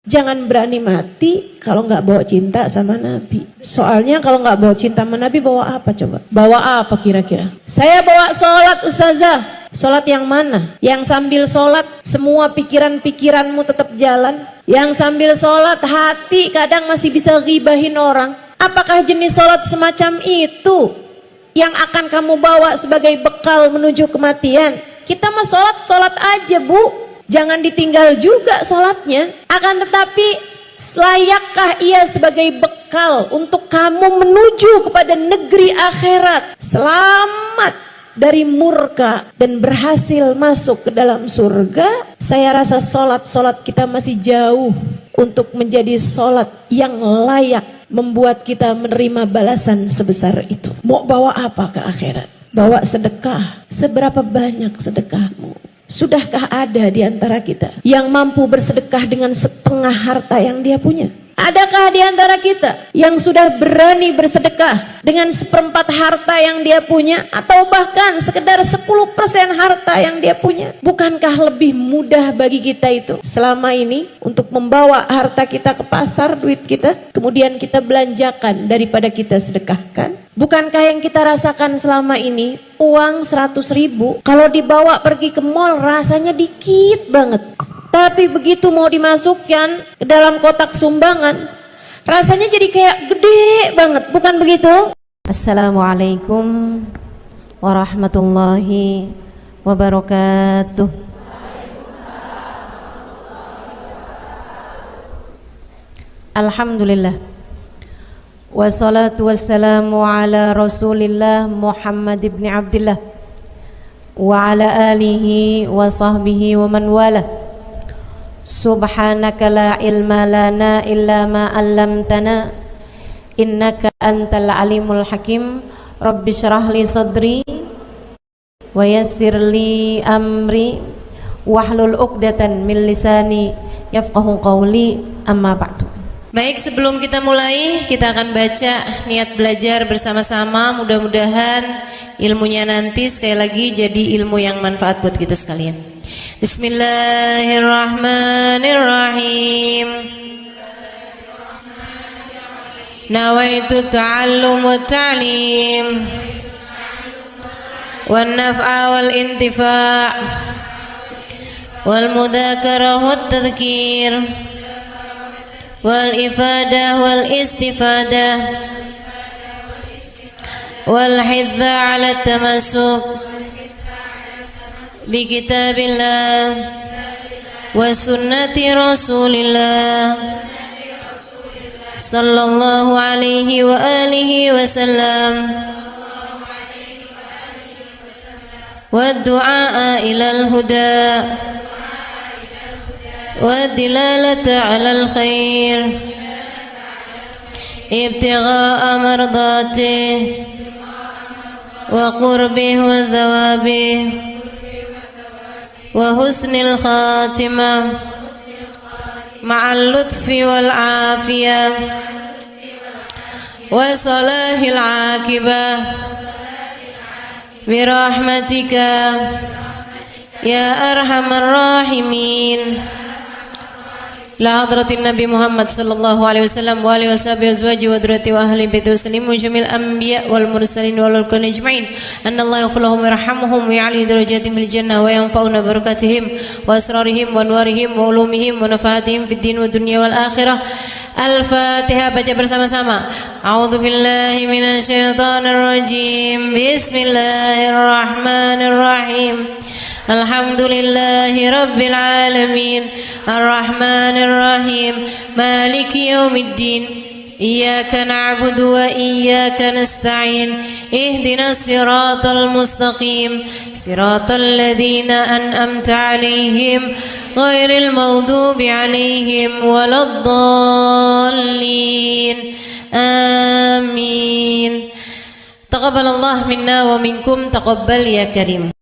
Jangan berani mati kalau nggak bawa cinta sama Nabi. Soalnya kalau nggak bawa cinta sama Nabi, bawa apa coba? Bawa apa kira-kira? Saya bawa sholat ustazah. Sholat yang mana? Yang sambil sholat semua pikiran-pikiranmu tetap jalan. Yang sambil sholat hati kadang masih bisa ghibahin orang. Apakah jenis sholat semacam itu yang akan kamu bawa sebagai bekal menuju kematian? Kita mah sholat aja bu. Jangan ditinggal juga sholatnya. Akan tetapi layakkah ia sebagai bekal untuk kamu menuju kepada negeri akhirat, selamat dari murka dan berhasil masuk ke dalam surga? Saya rasa sholat kita masih jauh untuk menjadi sholat yang layak membuat kita menerima balasan sebesar itu. Mau bawa apa ke akhirat? Bawa sedekah. Seberapa banyak sedekahmu? Sudahkah ada di antara kita yang mampu bersedekah dengan setengah harta yang dia punya? Adakah di antara kita yang sudah berani bersedekah dengan seperempat harta yang dia punya, atau bahkan sekedar 10% harta yang dia punya? Bukankah lebih mudah bagi kita itu selama ini untuk membawa harta kita ke pasar, duit kita, kemudian kita belanjakan daripada kita sedekahkan? Bukankah yang kita rasakan selama ini, uang 100.000 kalau dibawa pergi ke mall rasanya dikit banget, tapi begitu mau dimasukkan ke dalam kotak sumbangan rasanya jadi kayak gede banget, bukan begitu? Assalamualaikum warahmatullahi wabarakatuh. Alhamdulillah, wassalatu wassalamu ala rasulillah Muhammad ibn Abdillah wa ala alihi wa sahbihi wa man wala. Subhanaka la ilma lana illa ma 'allamtana innaka antal alimul hakim. Rabbi shrah li sadri wa yassir li amri wahlul 'uqdatan min lisani yafqahu qawli, amma ba'du. Baik, sebelum kita mulai, kita akan baca niat belajar bersama-sama. Mudah-mudahan ilmunya nanti sekali lagi jadi ilmu yang manfaat buat kita sekalian. Bismillahirrahmanirrahim. Nawaitu ta'allum wa ta'lim wan naf'a wal intifa' wal mudzakarah wat tadhkir wal ifadah wal istifadah wal hidza 'ala tamassuk bi kitabillah wa sunnati rasulillah sallallahu alaihi wa alihi wa sallam wa du'a ilal huda wa dilalata 'alal khair ibtigha'a mardatih wa qurbih wa thawabih wa husnil khatimah ma'al lutfi wal afiyah wa salahil aqibah bi rahmatika ya arhamar rahimin. La hadratin Nabi Muhammad sallallahu alaihi wasallam wa alihi washabihi azwaji wa dzurriyyati wa ahli baiti wasallim wa jamil anbiya wal mursalin wal ulul ajma'in. Anna Allah yaghfiruhum wa yarhamuhum wa ya'li darajatihim fil jannah wa yanfa'una barakatihim wa asrarihim wa anwarihim wa ulumihim wa nafaatihim fid din wa dunya wal akhirah. Al-Fatihah, baca bersama-sama. A'udzu billahi minasy syaithanir rajim. Bismillahirrahmanirrahim. Alhamdulillahi rabbil alamin, arrahmanir rahim, maliki yaumiddin. Iyyaka na'budu wa iyyaka nasta'in. Ihdinas siratal mustaqim, siratal ladzina an'amta 'alaihim ghairil maghdubi 'alaihim waladdallin. Amin. Taqabbalallahu minna wa minkum, taqabbal ya karim.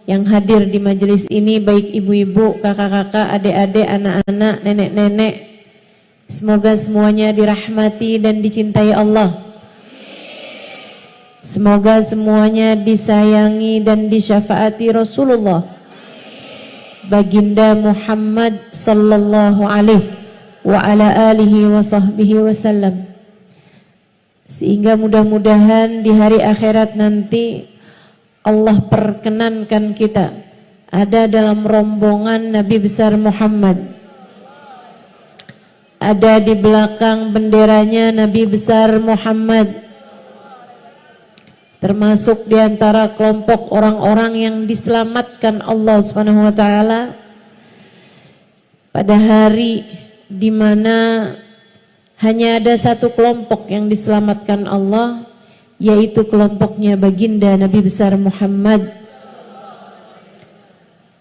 Yang hadir di majelis ini baik ibu-ibu, kakak-kakak, adik-adik, anak-anak, nenek-nenek, semoga semuanya dirahmati dan dicintai Allah. Semoga semuanya disayangi dan disyafaati Rasulullah Baginda Muhammad sallallahu alaihi wa ala alihi wa sahbihi wasallam. Sehingga mudah-mudahan di hari akhirat nanti Allah perkenankan kita ada dalam rombongan Nabi besar Muhammad, ada di belakang benderanya Nabi besar Muhammad, termasuk di antara kelompok orang-orang yang diselamatkan Allah Subhanahu wa taala pada hari di mana hanya ada satu kelompok yang diselamatkan Allah, yaitu kelompoknya baginda Nabi besar Muhammad,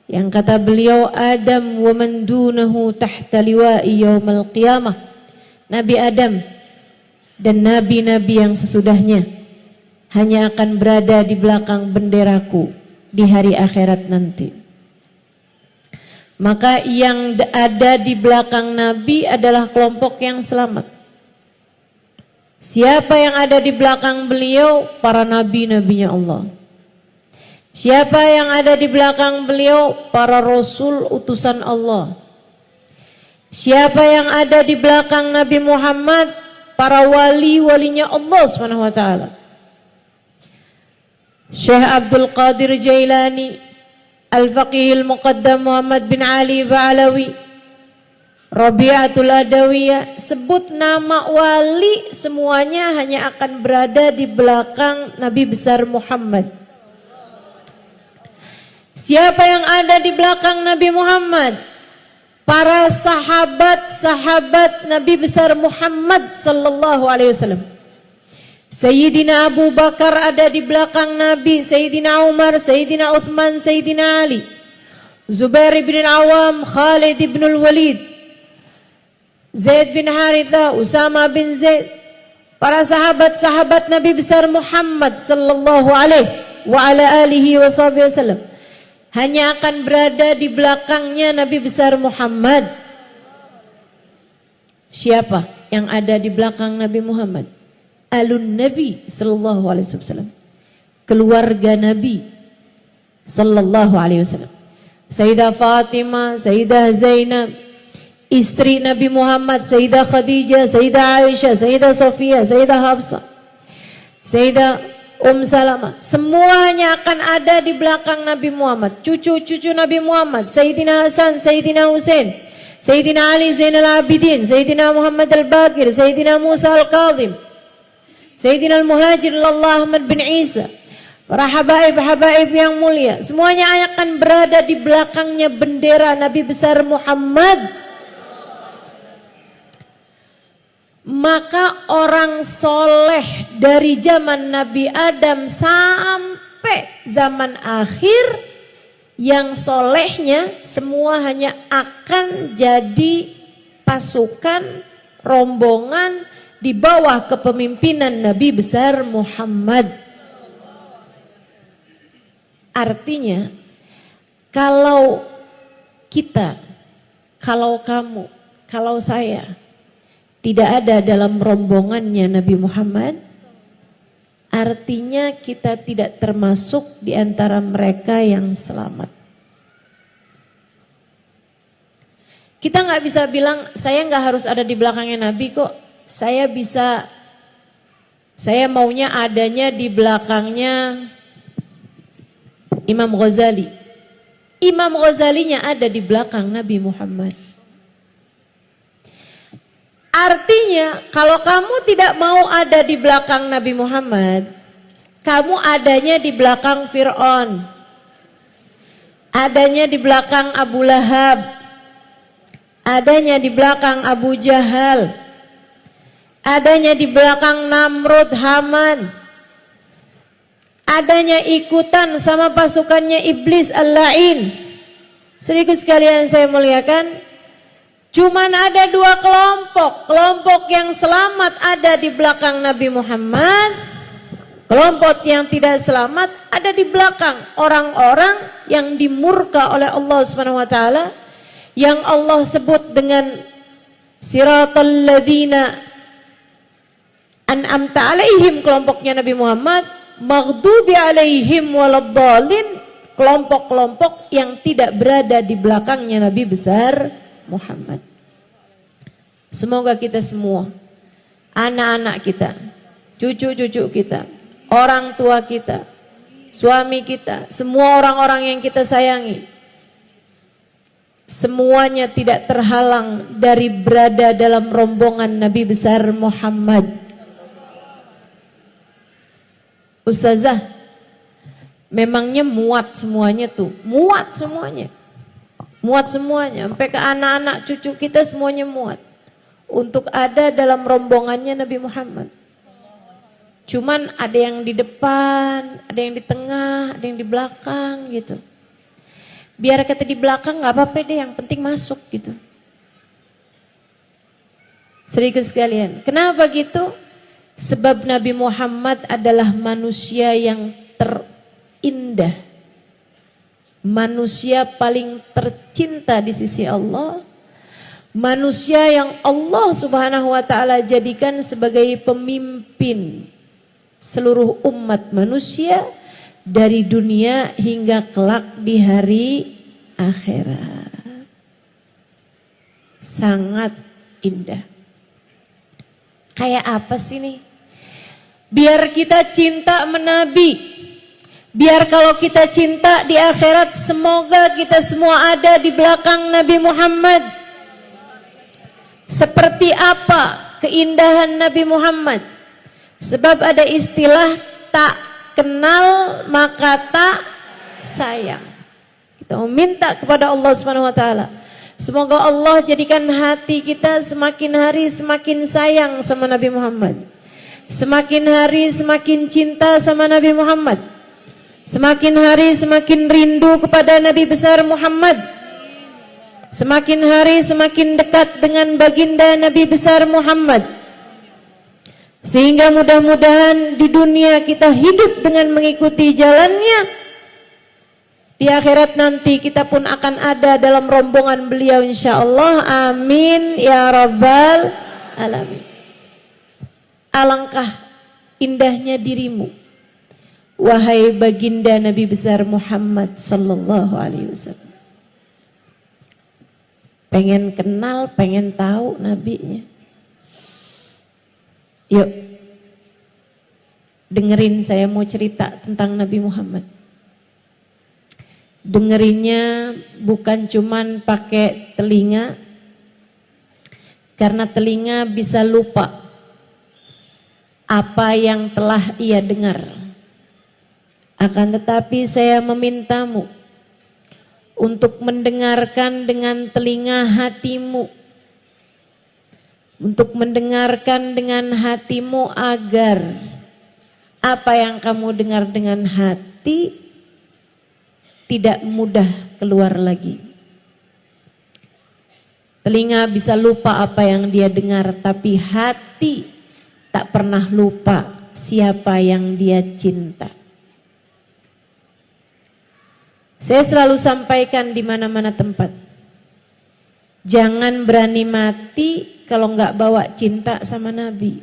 yang kata beliau Adam wa man dunahu tahta liwa'i yaumal qiyamah, Nabi Adam dan nabi-nabi yang sesudahnya hanya akan berada di belakang benderaku di hari akhirat nanti. Maka yang ada di belakang Nabi adalah kelompok yang selamat. Siapa yang ada di belakang beliau? Para nabi-nabinya Allah. Siapa yang ada di belakang beliau? Para rasul utusan Allah. Siapa yang ada di belakang Nabi Muhammad? Para wali-walinya Allah Subhanahu wa taala. Syekh Abdul Qadir Jailani, Al-Faqih Al-Muqaddam Muhammad bin Ali Ba'alawi, Rabi'atul Adawiyah, sebut nama wali semuanya hanya akan berada di belakang Nabi besar Muhammad. Siapa yang ada di belakang Nabi Muhammad? Para sahabat-sahabat Nabi besar Muhammad sallallahu alaihi wasallam. Sayyidina Abu Bakar ada di belakang Nabi, Sayyidina Umar, Sayyidina Uthman, Sayyidina Ali, Zubair bin Awam, Khalid bin Walid, Zaid bin Haritha, Usama bin Zaid, para sahabat-sahabat Nabi besar Muhammad sallallahu alaihi wa ala alihi wasallam hanya akan berada di belakangnya Nabi besar Muhammad. Siapa yang ada di belakang Nabi Muhammad? Alun Nabi sallallahu alaihi wasallam, keluarga Nabi sallallahu alaihi wasallam. Sayyidah Fatimah, Sayyidah Zainab, istri Nabi Muhammad, Sayyidah Khadijah, Sayyidah Aisyah, Sayyidah Sofia, Sayyidah Hafsah, Sayyidah Salamah, semuanya akan ada di belakang Nabi Muhammad. Cucu-cucu Nabi Muhammad, Sayyidina Hasan, Sayyidina Husain, Sayyidina Ali Zainal Abidin, Sayyidina Muhammad Al-Baqir, Sayyidina Musa Al-Kadhim, Sayyidina Al-Muhajir Allah Ahmad bin Isa, para habaib-habaib yang mulia, semuanya akan berada di belakangnya bendera Nabi besar Muhammad. Maka orang soleh dari zaman Nabi Adam sampai zaman akhir, yang solehnya semua hanya akan jadi pasukan, rombongan di bawah kepemimpinan Nabi besar Muhammad. Artinya, kalau kita, kalau kamu, kalau saya tidak ada dalam rombongannya Nabi Muhammad, artinya kita tidak termasuk di antara mereka yang selamat. Kita nggak bisa bilang, saya nggak harus ada di belakangnya Nabi kok. Saya maunya adanya di belakangnya Imam Ghazali. Imam Ghazalinya ada di belakang Nabi Muhammad. Artinya kalau kamu tidak mau ada di belakang Nabi Muhammad, kamu adanya di belakang Fir'aun, adanya di belakang Abu Lahab, adanya di belakang Abu Jahal, adanya di belakang Namrud, Haman, adanya ikutan sama pasukannya Iblis Al-La'in. Saudaraku sekalian saya muliakan, cuman ada dua kelompok. Kelompok yang selamat ada di belakang Nabi Muhammad, kelompok yang tidak selamat ada di belakang orang-orang yang dimurka oleh Allah Subhanahu wa taala, yang Allah sebut dengan siratal ladzina an'amta alaihim, kelompoknya Nabi Muhammad, maghdubi alaihim waladdallin, kelompok-kelompok yang tidak berada di belakangnya Nabi besar Muhammad. Semoga kita semua, anak-anak kita, cucu-cucu kita, orang tua kita, suami kita, semua orang-orang yang kita sayangi, semuanya tidak terhalang dari berada dalam rombongan Nabi besar Muhammad. Ustazah, memangnya muat semuanya tuh, muat semuanya, sampai ke anak-anak cucu kita semuanya muat untuk ada dalam rombongannya Nabi Muhammad. Cuman ada yang di depan, ada yang di tengah, ada yang di belakang gitu. Biar kata di belakang nggak apa-apa deh, yang penting masuk gitu. Serius sekalian, kenapa gitu? Sebab Nabi Muhammad adalah manusia yang terindah, manusia paling tercinta di sisi Allah, manusia yang Allah Subhanahu wa ta'ala jadikan sebagai pemimpin seluruh umat manusia dari dunia hingga kelak di hari akhirat. Sangat indah. Kayak apa sih nih? Biar kita cinta menabi, biar kalau kita cinta di akhirat, semoga kita semua ada di belakang Nabi Muhammad. Seperti apa keindahan Nabi Muhammad? Sebab ada istilah tak kenal maka tak sayang. Kita meminta kepada Allah Subhanahu wa taala, semoga Allah jadikan hati kita semakin hari semakin sayang sama Nabi Muhammad. Semakin hari semakin cinta sama Nabi Muhammad. Semakin hari semakin rindu kepada Nabi besar Muhammad. Semakin hari semakin dekat dengan baginda Nabi besar Muhammad. Sehingga mudah-mudahan di dunia kita hidup dengan mengikuti jalannya. Di akhirat nanti kita pun akan ada dalam rombongan beliau insyaallah. Amin ya rabbal alamin. Alangkah indahnya dirimu, wahai baginda Nabi besar Muhammad sallallahu alaihi wasallam. Pengen kenal, pengen tahu nabinya. Yuk, dengerin saya mau cerita tentang Nabi Muhammad. Dengerinnya bukan cuman pakai telinga, karena telinga bisa lupa apa yang telah ia dengar. Akan tetapi saya memintamu untuk mendengarkan dengan telinga hatimu, untuk mendengarkan dengan hatimu agar apa yang kamu dengar dengan hati tidak mudah keluar lagi. Telinga bisa lupa apa yang dia dengar, tapi hati tak pernah lupa siapa yang dia cinta. Saya selalu sampaikan di mana-mana tempat, jangan berani mati kalau nggak bawa cinta sama Nabi.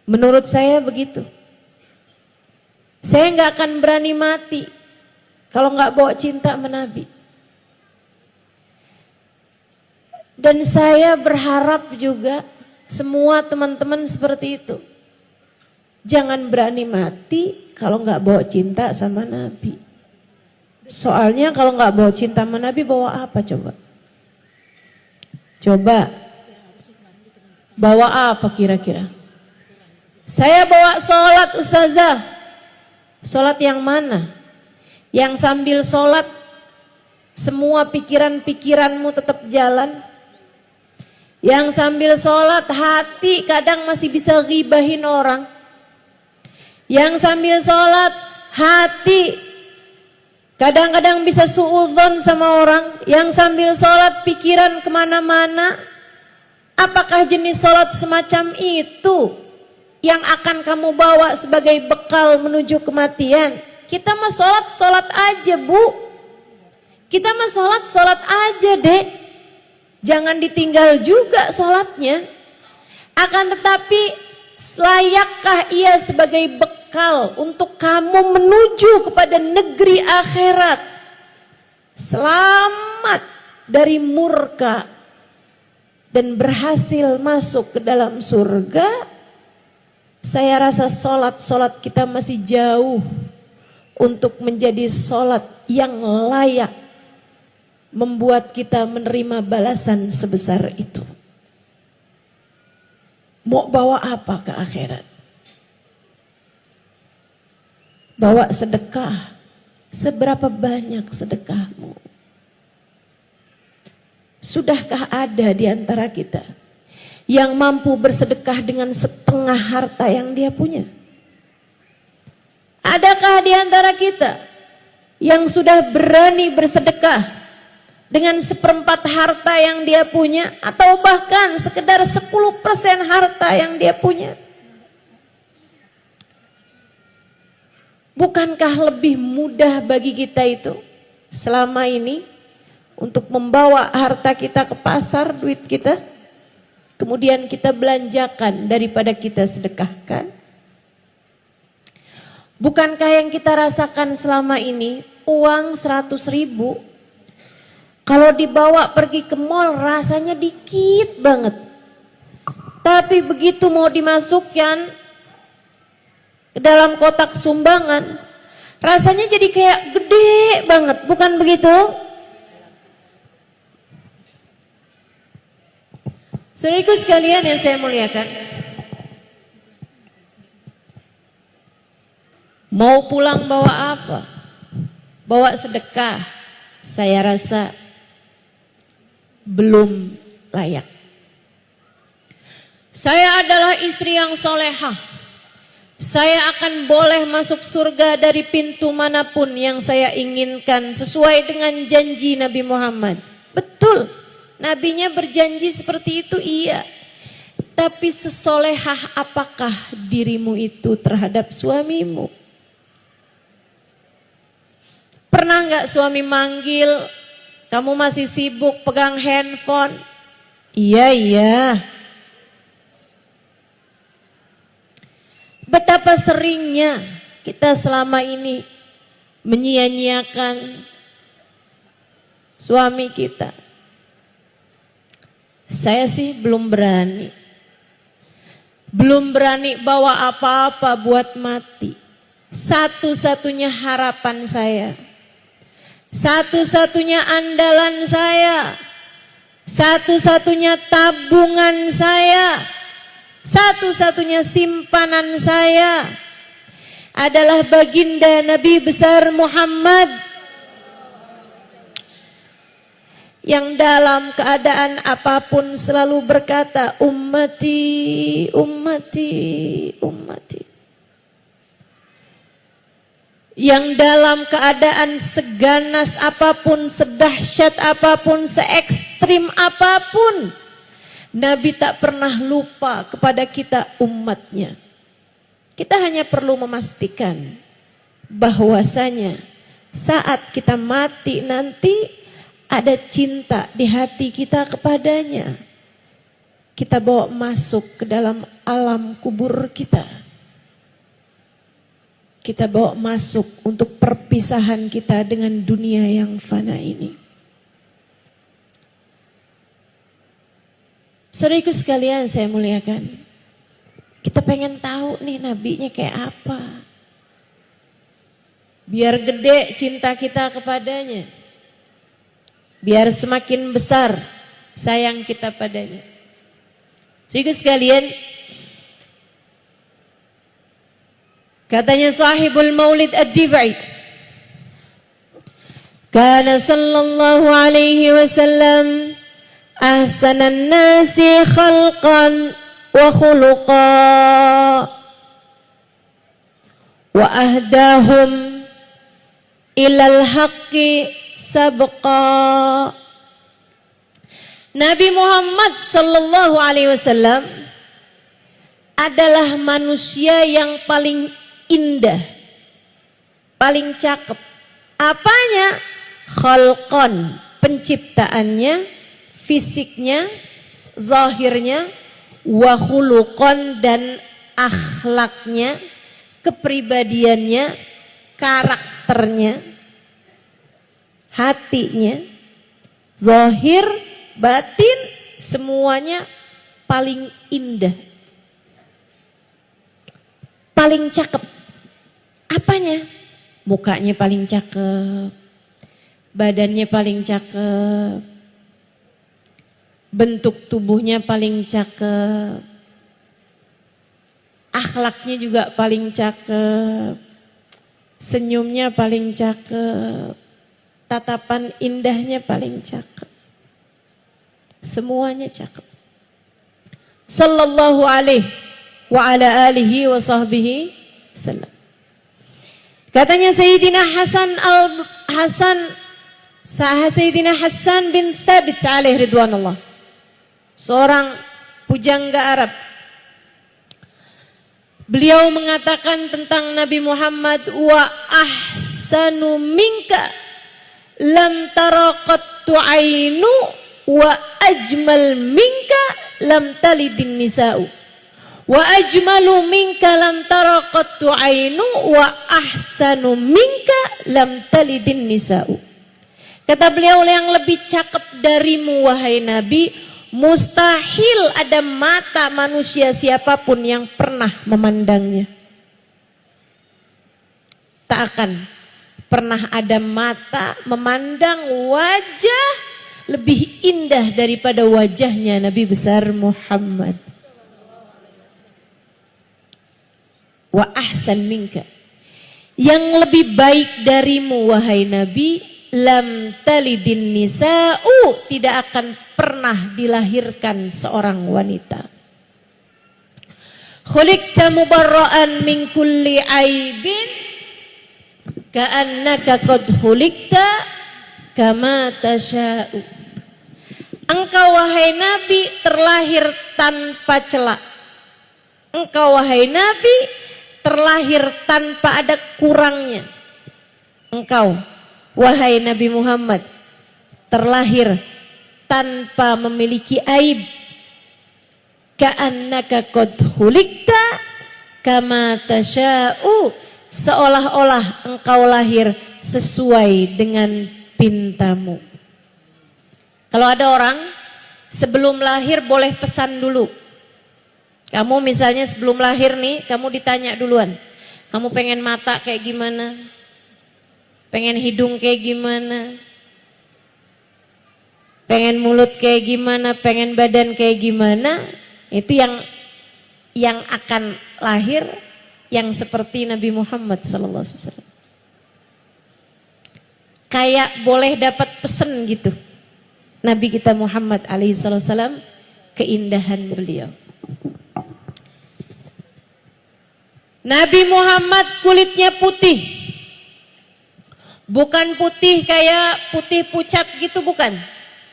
Menurut saya begitu. Saya nggak akan berani mati kalau nggak bawa cinta sama Nabi. Dan saya berharap juga semua teman-teman seperti itu. Jangan berani mati kalau nggak bawa cinta sama Nabi. Soalnya kalau nggak bawa cinta sama Nabi, bawa apa coba? Coba bawa apa kira-kira? Saya bawa sholat ustazah. Sholat yang mana? Yang sambil sholat semua pikiran-pikiranmu tetap jalan. Yang sambil sholat hati kadang masih bisa ghibahin orang. Yang sambil sholat hati kadang-kadang bisa suudzon sama orang. Yang sambil sholat pikiran kemana-mana. Apakah jenis sholat semacam itu yang akan kamu bawa sebagai bekal menuju kematian? Kita mah sholat aja bu. Kita mah sholat aja dek. Jangan ditinggal juga sholatnya. Akan tetapi layakkah ia sebagai bekal untuk kamu menuju kepada negeri akhirat, selamat dari murka dan berhasil masuk ke dalam surga? Saya rasa solat kita masih jauh untuk menjadi solat yang layak membuat kita menerima balasan sebesar itu. Mau bawa apa ke akhirat? Bawa sedekah. Seberapa banyak sedekahmu? Sudahkah ada di antara kita yang mampu bersedekah dengan setengah harta yang dia punya? Adakah di antara kita yang sudah berani bersedekah dengan 1/4 harta yang dia punya, atau bahkan sekedar 10% harta yang dia punya? Bukankah lebih mudah bagi kita itu selama ini untuk membawa harta kita ke pasar, duit kita, kemudian kita belanjakan daripada kita sedekahkan? Bukankah yang kita rasakan selama ini, uang 100.000 kalau dibawa pergi ke mall rasanya dikit banget, tapi begitu mau dimasukkan ke dalam kotak sumbangan rasanya jadi kayak gede banget, bukan begitu? Saudaraku sekalian yang saya muliakan, mau pulang bawa apa? Bawa sedekah, saya rasa belum layak. Saya adalah istri yang solehah, saya akan boleh masuk surga dari pintu manapun yang saya inginkan sesuai dengan janji Nabi Muhammad. Betul. Nabinya berjanji seperti itu, iya. Tapi sesolehah apakah dirimu itu terhadap suamimu? Pernah nggak suami manggil, kamu masih sibuk pegang handphone? Iya. Betapa seringnya kita selama ini menyia-nyiakan suami kita. Saya sih belum berani bawa apa-apa buat mati. Satu-satunya harapan saya, satu-satunya andalan saya, satu-satunya tabungan saya, satu-satunya simpanan saya adalah baginda Nabi besar Muhammad, yang dalam keadaan apapun selalu berkata, ummati, ummati, ummati. Yang dalam keadaan seganas apapun, sedahsyat apapun, se-ekstrim apapun, Nabi tak pernah lupa kepada kita umatnya. Kita hanya perlu memastikan bahwasanya saat kita mati nanti ada cinta di hati kita kepadanya. Kita bawa masuk ke dalam alam kubur kita. Kita bawa masuk untuk perpisahan kita dengan dunia yang fana ini. Saudaraku sekalian saya muliakan, kita pengen tahu nih nabinya kayak apa. Biar gede cinta kita kepadanya. Biar semakin besar sayang kita padanya. Saudaraku sekalian, katanya sahibul maulid ad-dibai, kana sallallahu alaihi wasallam ahsanan nasi khalqan wa khuluqa wa ahdahum ilal haqqi sabqa. Nabi Muhammad sallallahu alaihi wasallam adalah manusia yang paling indah, paling cakep. Apanya? Khalqan, penciptaannya, fisiknya, zahirnya, wa khuluqan, dan akhlaknya, kepribadiannya, karakternya, hatinya, zahir, batin, semuanya paling indah, paling cakep. Apanya? Mukanya paling cakep, badannya paling cakep, bentuk tubuhnya paling cakep, akhlaknya juga paling cakep, senyumnya paling cakep, tatapan indahnya paling cakep. Semuanya cakep. Sallallahu alaihi wa ala alihi wa sahbihi sallam. Katanya Sayyidina Sayyidina Hasan bin Thabit alaihi ridwanullah, seorang pujangga Arab. Beliau mengatakan tentang Nabi Muhammad, wa ahsanu minka lam tara qattu ainu wa ajmal minka lam talidin nisa'u wa ajmalu minka lam tara qattu ainu wa ahsanu minka lam talidin nisa'u. Kata beliau, yang lebih cakep darimu wahai Nabi, mustahil ada mata manusia siapapun yang pernah memandangnya. Tak akan pernah ada mata memandang wajah lebih indah daripada wajahnya Nabi besar Muhammad. Wa ahsan minka, yang lebih baik darimu wahai Nabi, lam talidin nisa'u, tidak akan pernah dilahirkan seorang wanita. Khuliqta mubarra'an min kulli aibin ka'annaka qad khuliqta kama tasha'u. Engkau wahai Nabi terlahir tanpa cela. Engkau wahai Nabi terlahir tanpa ada kurangnya. Engkau wahai Nabi Muhammad terlahir tanpa memiliki aib. Ka'annaka qad khuliqta kama tasha'u, seolah-olah engkau lahir sesuai dengan pintamu. Kalau ada orang sebelum lahir boleh pesan dulu. Kamu misalnya sebelum lahir nih, kamu ditanya duluan, kamu pengen mata kayak gimana? Pengen hidung kayak gimana? Pengen mulut kayak gimana? Pengen badan kayak gimana? Itu yang akan lahir yang seperti Nabi Muhammad sallallahu alaihi wasallam. Kayak boleh dapat pesen gitu. Nabi kita Muhammad alaihi wasallam, keindahan beliau. Nabi Muhammad kulitnya putih. Bukan putih kayak putih pucat gitu, bukan.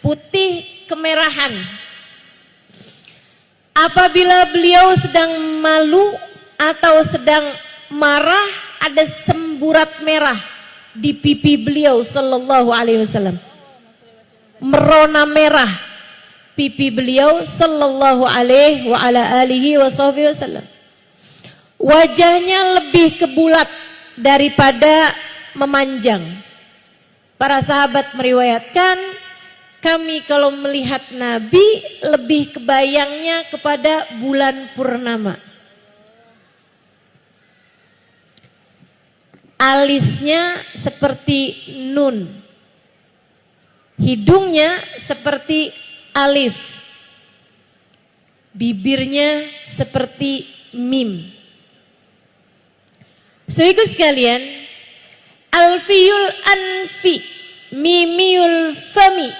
Putih kemerahan. Apabila beliau sedang malu atau sedang marah, ada semburat merah di pipi beliau sallallahu alaihi wasallam. Merona merah pipi beliau sallallahu alaihi wa ala alihi wasallam. Wajahnya lebih kebulat daripada memanjang. Para sahabat meriwayatkan, kami kalau melihat Nabi lebih kebayangnya kepada bulan purnama. Alisnya seperti nun, hidungnya seperti alif, bibirnya seperti mim. Saudaraku sekalian, alfiyul anfi, mimiyul fami,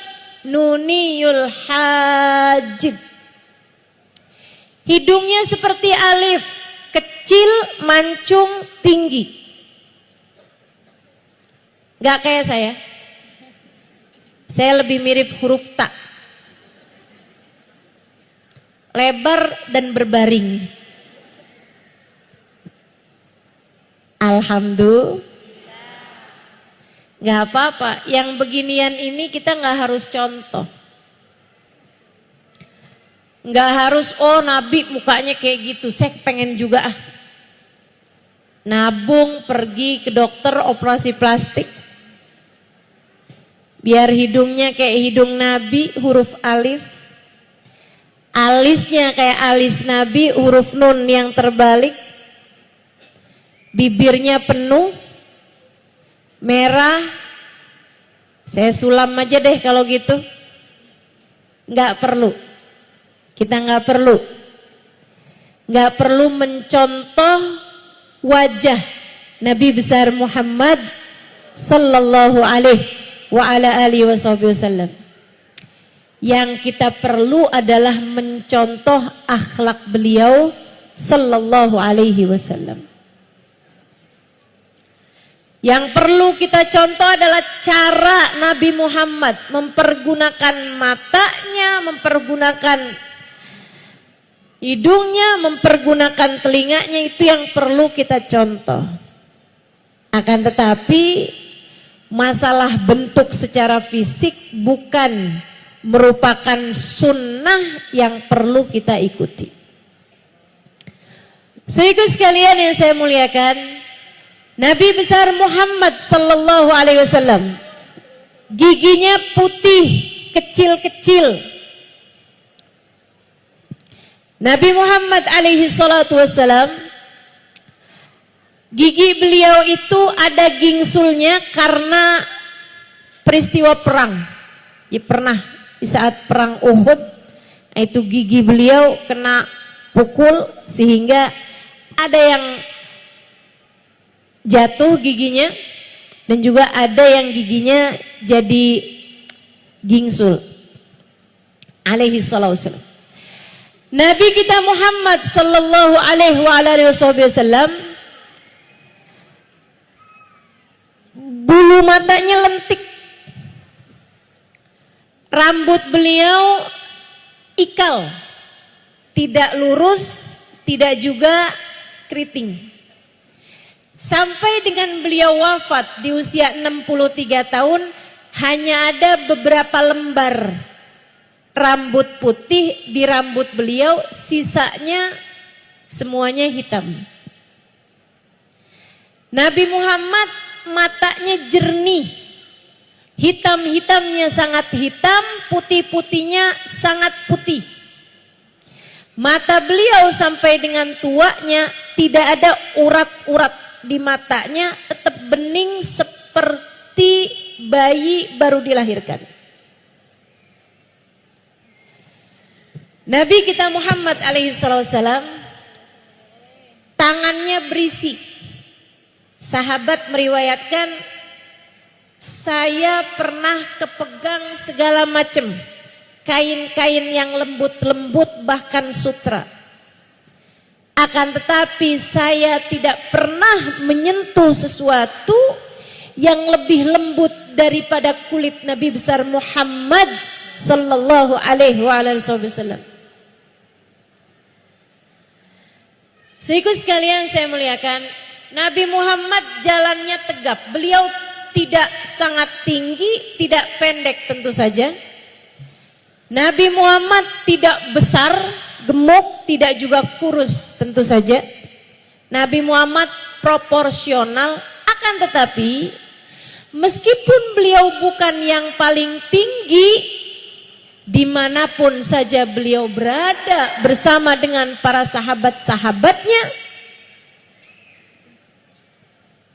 nuniyul hajib. Hidungnya seperti alif, kecil, mancung, tinggi. Gak kayak saya. Saya lebih mirip huruf ta. Lebar dan berbaring. Alhamdulillah. Gak apa-apa. Yang beginian ini kita gak harus contoh. Nggak harus, oh Nabi mukanya kayak gitu, saya pengen juga ah. Nabung, pergi ke dokter, operasi plastik. Biar hidungnya kayak hidung Nabi, huruf alif. Alisnya kayak alis Nabi, huruf nun yang terbalik. Bibirnya penuh, merah. Saya sulam aja deh kalau gitu. Nggak perlu. Kita nggak perlu mencontoh wajah Nabi besar Muhammad sallallahu alaihi wa ala alihi wasallam. Yang kita perlu adalah mencontoh akhlak beliau sallallahu alaihi wasallam. Yang perlu kita contoh adalah cara Nabi Muhammad mempergunakan matanya, mempergunakan hidungnya, mempergunakan telinganya, itu yang perlu kita contoh. Akan tetapi masalah bentuk secara fisik bukan merupakan sunnah yang perlu kita ikuti. Saudara sekalian yang saya muliakan, Nabi besar Muhammad sallallahu alaihi wasallam giginya putih, kecil-kecil. Nabi Muhammad alaihi salatu wassalam, gigi beliau itu ada gingsulnya karena peristiwa perang. Ya, pernah di saat perang Uhud, itu gigi beliau kena pukul sehingga ada yang jatuh giginya dan juga ada yang giginya jadi gingsul. Alaihi salatu wassalam. Nabi kita Muhammad sallallahu alaihi wa alihi wasallam, bulu matanya lentik. Rambut beliau ikal, tidak lurus, tidak juga keriting. Sampai dengan beliau wafat di usia 63 tahun, hanya ada beberapa lembar rambut putih di rambut beliau, sisanya semuanya hitam. Nabi Muhammad matanya jernih, hitam-hitamnya sangat hitam, putih-putihnya sangat putih. Mata beliau sampai dengan tuanya tidak ada urat-urat di matanya, tetap bening seperti bayi baru dilahirkan. Nabi kita Muhammad alaihi salam tangannya berisi. Sahabat meriwayatkan, saya pernah kepegang segala macam kain-kain yang lembut-lembut, bahkan sutra. Akan tetapi saya tidak pernah menyentuh sesuatu yang lebih lembut daripada kulit Nabi besar Muhammad sallallahu alaihi wasallam. Saudara sekalian saya muliakan, Nabi Muhammad jalannya tegap. Beliau tidak sangat tinggi, tidak pendek tentu saja. Nabi Muhammad tidak besar, gemuk, tidak juga kurus tentu saja. Nabi Muhammad proporsional, akan tetapi meskipun beliau bukan yang paling tinggi, dimanapun saja beliau berada bersama dengan para sahabat-sahabatnya,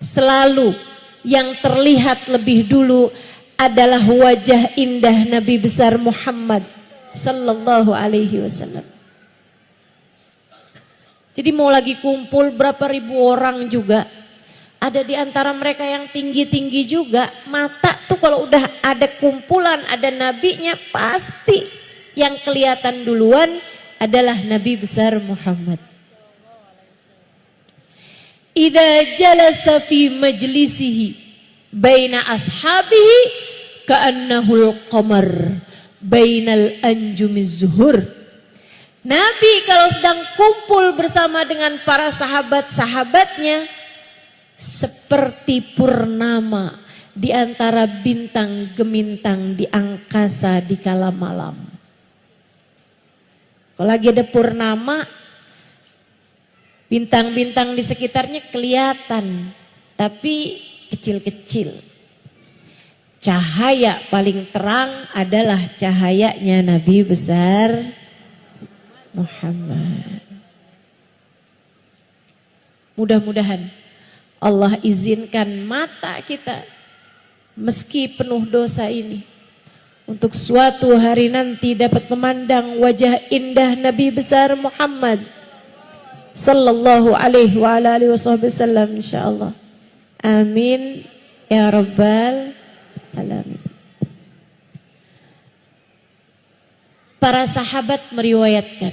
selalu yang terlihat lebih dulu adalah wajah indah Nabi besar Muhammad sallallahu alaihi wasallam. Jadi mau lagi kumpul berapa ribu orang juga, ada di antara mereka yang tinggi-tinggi juga, mata tuh kalau udah ada kumpulan, ada nabinya, pasti yang kelihatan duluan adalah Nabi besar Muhammad. Idza jalasa fi majlisihi baina ashabihi ka'annahul qamar bainal anjumiz zuhur. Nabi kalau sedang kumpul bersama dengan para sahabat-sahabatnya seperti purnama di antara bintang gemintang di angkasa di kala malam. Kalau lagi ada purnama, bintang-bintang di sekitarnya kelihatan, tapi kecil-kecil. Cahaya paling terang adalah cahayanya Nabi besar Muhammad. Mudah-mudahan Allah izinkan mata kita meski penuh dosa ini untuk suatu hari nanti dapat memandang wajah indah Nabi besar Muhammad sallallahu alaihi wa alihi wasallam insyaallah. Amin ya rabbal alamin. Para sahabat meriwayatkan,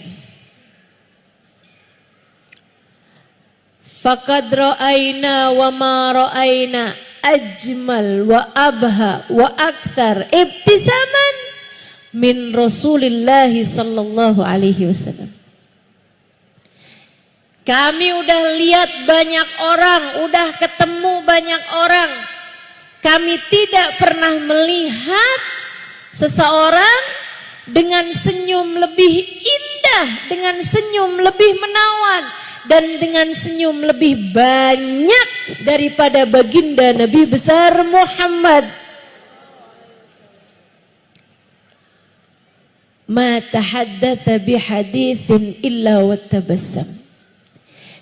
faqad ra'ayna wa ma ra'ayna ajmal wa abha wa akthar ibtisaman min Rasulillah sallallahu alaihi wasallam. Kami udah lihat banyak orang, udah ketemu banyak orang. Kami tidak pernah melihat seseorang dengan senyum lebih indah, dengan senyum lebih menawan, dan dengan senyum lebih banyak daripada baginda Nabi besar Muhammad. Ma tahaddatsa bihaditsin illa wattabassam.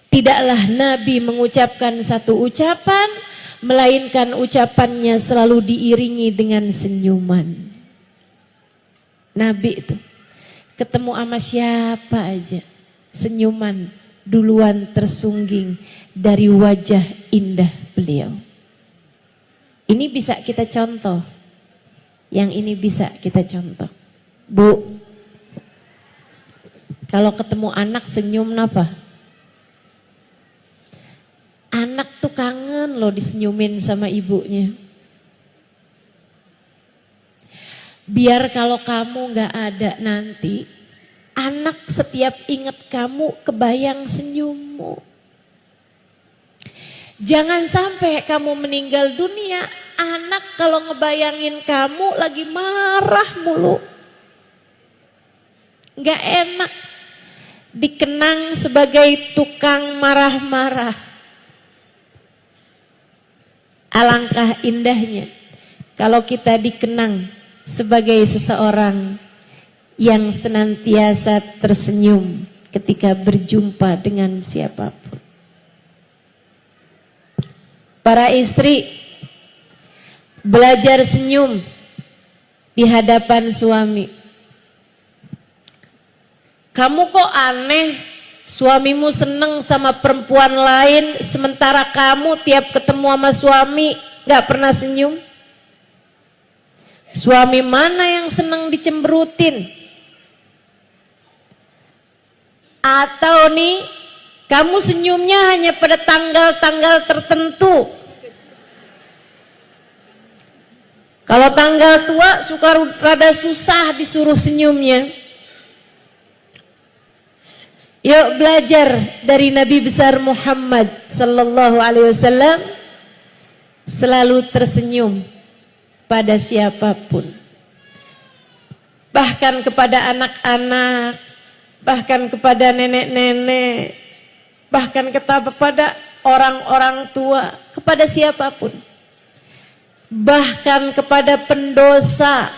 Tidaklah Nabi mengucapkan satu ucapan, melainkan ucapannya selalu diiringi dengan senyuman. Nabi itu ketemu sama siapa aja, senyuman duluan tersungging dari wajah indah beliau. Ini bisa kita contoh. Yang ini bisa kita contoh. Bu, kalau ketemu anak senyum napa? Anak tuh kangen loh disenyumin sama ibunya. Biar kalau kamu gak ada nanti, anak setiap ingat kamu kebayang senyummu. Jangan sampai kamu meninggal dunia, anak kalau ngebayangin kamu lagi marah mulu. Gak enak dikenang sebagai tukang marah-marah. Alangkah indahnya kalau kita dikenang sebagai seseorang yang senantiasa tersenyum ketika berjumpa dengan siapapun. Para istri, belajar senyum di hadapan suami. Kamu kok aneh, suamimu seneng sama perempuan lain, sementara kamu tiap ketemu sama suami gak pernah senyum? Suami mana yang seneng dicemberutin? Atau nih, kamu senyumnya hanya pada tanggal-tanggal tertentu. Kalau tanggal tua suka rada susah disuruh senyumnya. Yuk belajar dari Nabi besar Muhammad sallallahu alaihi wasallam, selalu tersenyum pada siapapun. Bahkan kepada anak-anak, bahkan kepada nenek-nenek, bahkan kepada orang-orang tua, kepada siapapun. Bahkan kepada pendosa,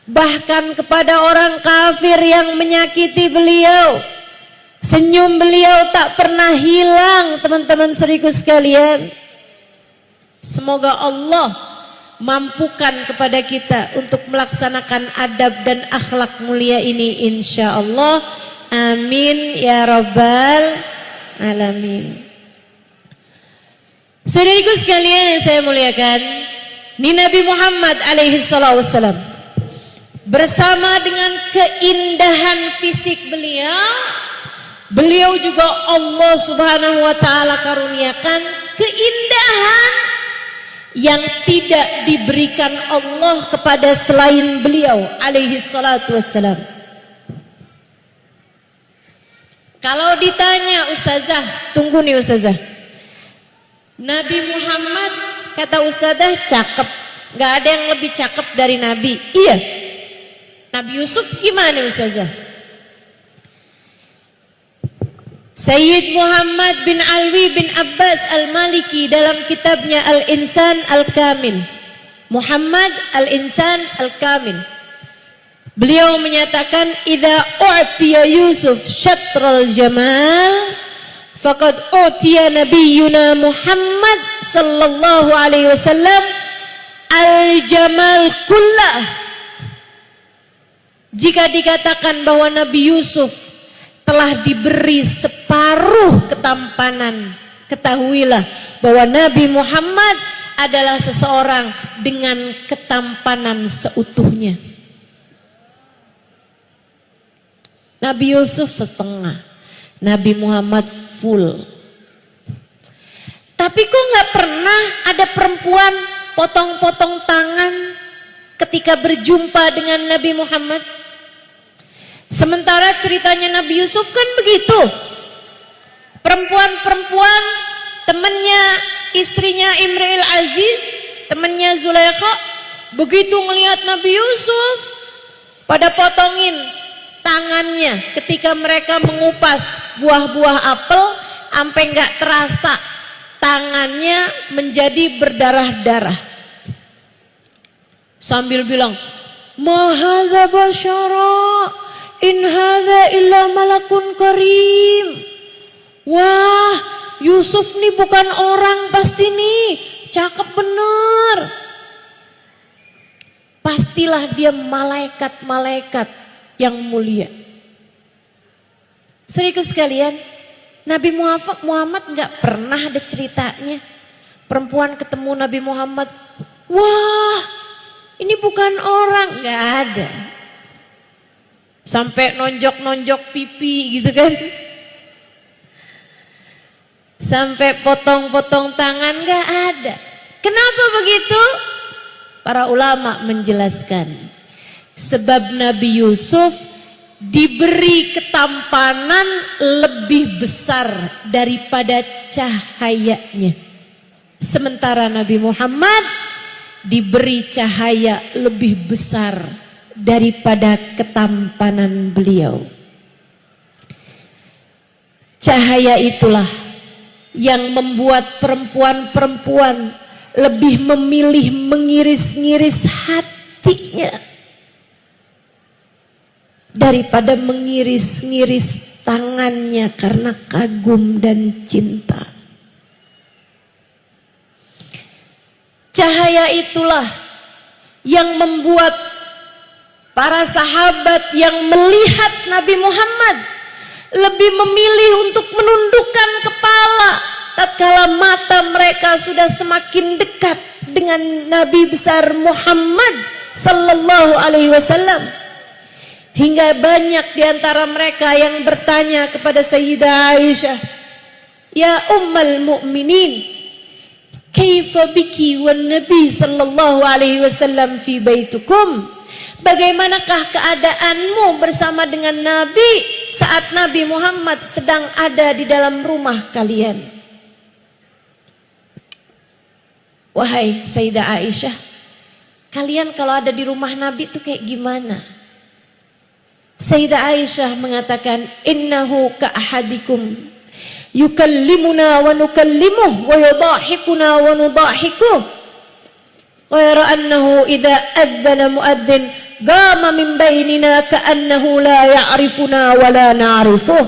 bahkan kepada orang kafir yang menyakiti beliau. Senyum beliau tak pernah hilang, teman-teman saudaraku sekalian. Semoga Allah mampukan kepada kita untuk melaksanakan adab dan akhlak mulia ini insya Allah. Amin ya rabbal alamin. Saudaraku sekalian yang saya muliakan, ini Nabi Muhammad alaihi salatu wassalam bersama dengan keindahan fisik beliau juga Allah subhanahu wa ta'ala karuniakan keindahan yang tidak diberikan Allah kepada selain beliau alaihi salatu wassalam. Kalau ditanya ustazah, tunggu nih ustazah, Nabi Muhammad kata ustazah cakep, gak ada yang lebih cakep dari Nabi. Iya, Nabi Yusuf gimana ustazah? Sayyid Muhammad bin Alwi bin Abbas Al-Maliki dalam kitabnya Al-Insan Al-Kamil, Muhammad Al-Insan Al-Kamil, beliau menyatakan idza u'tiya Yusuf syatral jamal faqad u'tiya nabiyyuna Muhammad sallallahu alaihi wasallam al-jamal kullah. Jika dikatakan bahwa Nabi Yusuf telah diberi separuh ketampanan, ketahuilah bahwa Nabi Muhammad adalah seseorang dengan ketampanan seutuhnya. Nabi Yusuf setengah, Nabi Muhammad full. Tapi kok nggak pernah ada perempuan potong-potong tangan ketika berjumpa dengan Nabi Muhammad? Sementara ceritanya Nabi Yusuf kan begitu. Perempuan-perempuan, temannya, istrinya Imril Aziz, temannya Zulaikha, begitu ngelihat Nabi Yusuf, pada potongin tangannya ketika mereka mengupas buah-buah apel, sampai nggak terasa tangannya menjadi berdarah-darah. Sambil bilang, "Ma hadza basyara, in hadza illa malakun karim." Wah, Yusuf nih bukan orang pasti nih, cakep bener. Pastilah dia malaikat-malaikat yang mulia. Saudaraku sekalian, Nabi Muhammad nggak pernah ada ceritanya perempuan ketemu Nabi Muhammad, wah ini bukan orang, nggak ada. Sampai nonjok-nonjok pipi gitu kan, sampai potong-potong tangan, nggak ada. Kenapa begitu? Para ulama menjelaskan, sebab Nabi Yusuf diberi ketampanan lebih besar daripada cahayanya. Sementara Nabi Muhammad diberi cahaya lebih besar daripada ketampanan beliau. Cahaya itulah yang membuat perempuan-perempuan lebih memilih mengiris-ngiris hatinya daripada mengiris-ngiris tangannya karena kagum dan cinta. Cahaya itulah yang membuat para sahabat yang melihat Nabi Muhammad lebih memilih untuk menundukkan kepala tatkala mata mereka sudah semakin dekat dengan Nabi besar Muhammad sallallahu alaihi wasallam. Hingga banyak di antara mereka yang bertanya kepada Sayyidah Aisyah, "Ya Ummul Mukminin, kaifa biki wan Nabi sallallahu alaihi wasallam fi baitukum?" Bagaimanakah keadaanmu bersama dengan Nabi saat Nabi Muhammad sedang ada di dalam rumah kalian? Wahai Sayyidah Aisyah, kalian kalau ada di rumah Nabi itu kayak gimana? Sayyidah Aisyah mengatakan, "Innahu ka ahadikum yukallimuna wa nukallimuh wa yudahikuna wa nudahikuh wa yara annahu idza adzana muadzin qama min bainina ka'annahu la ya'rifuna wa la na'rifuh."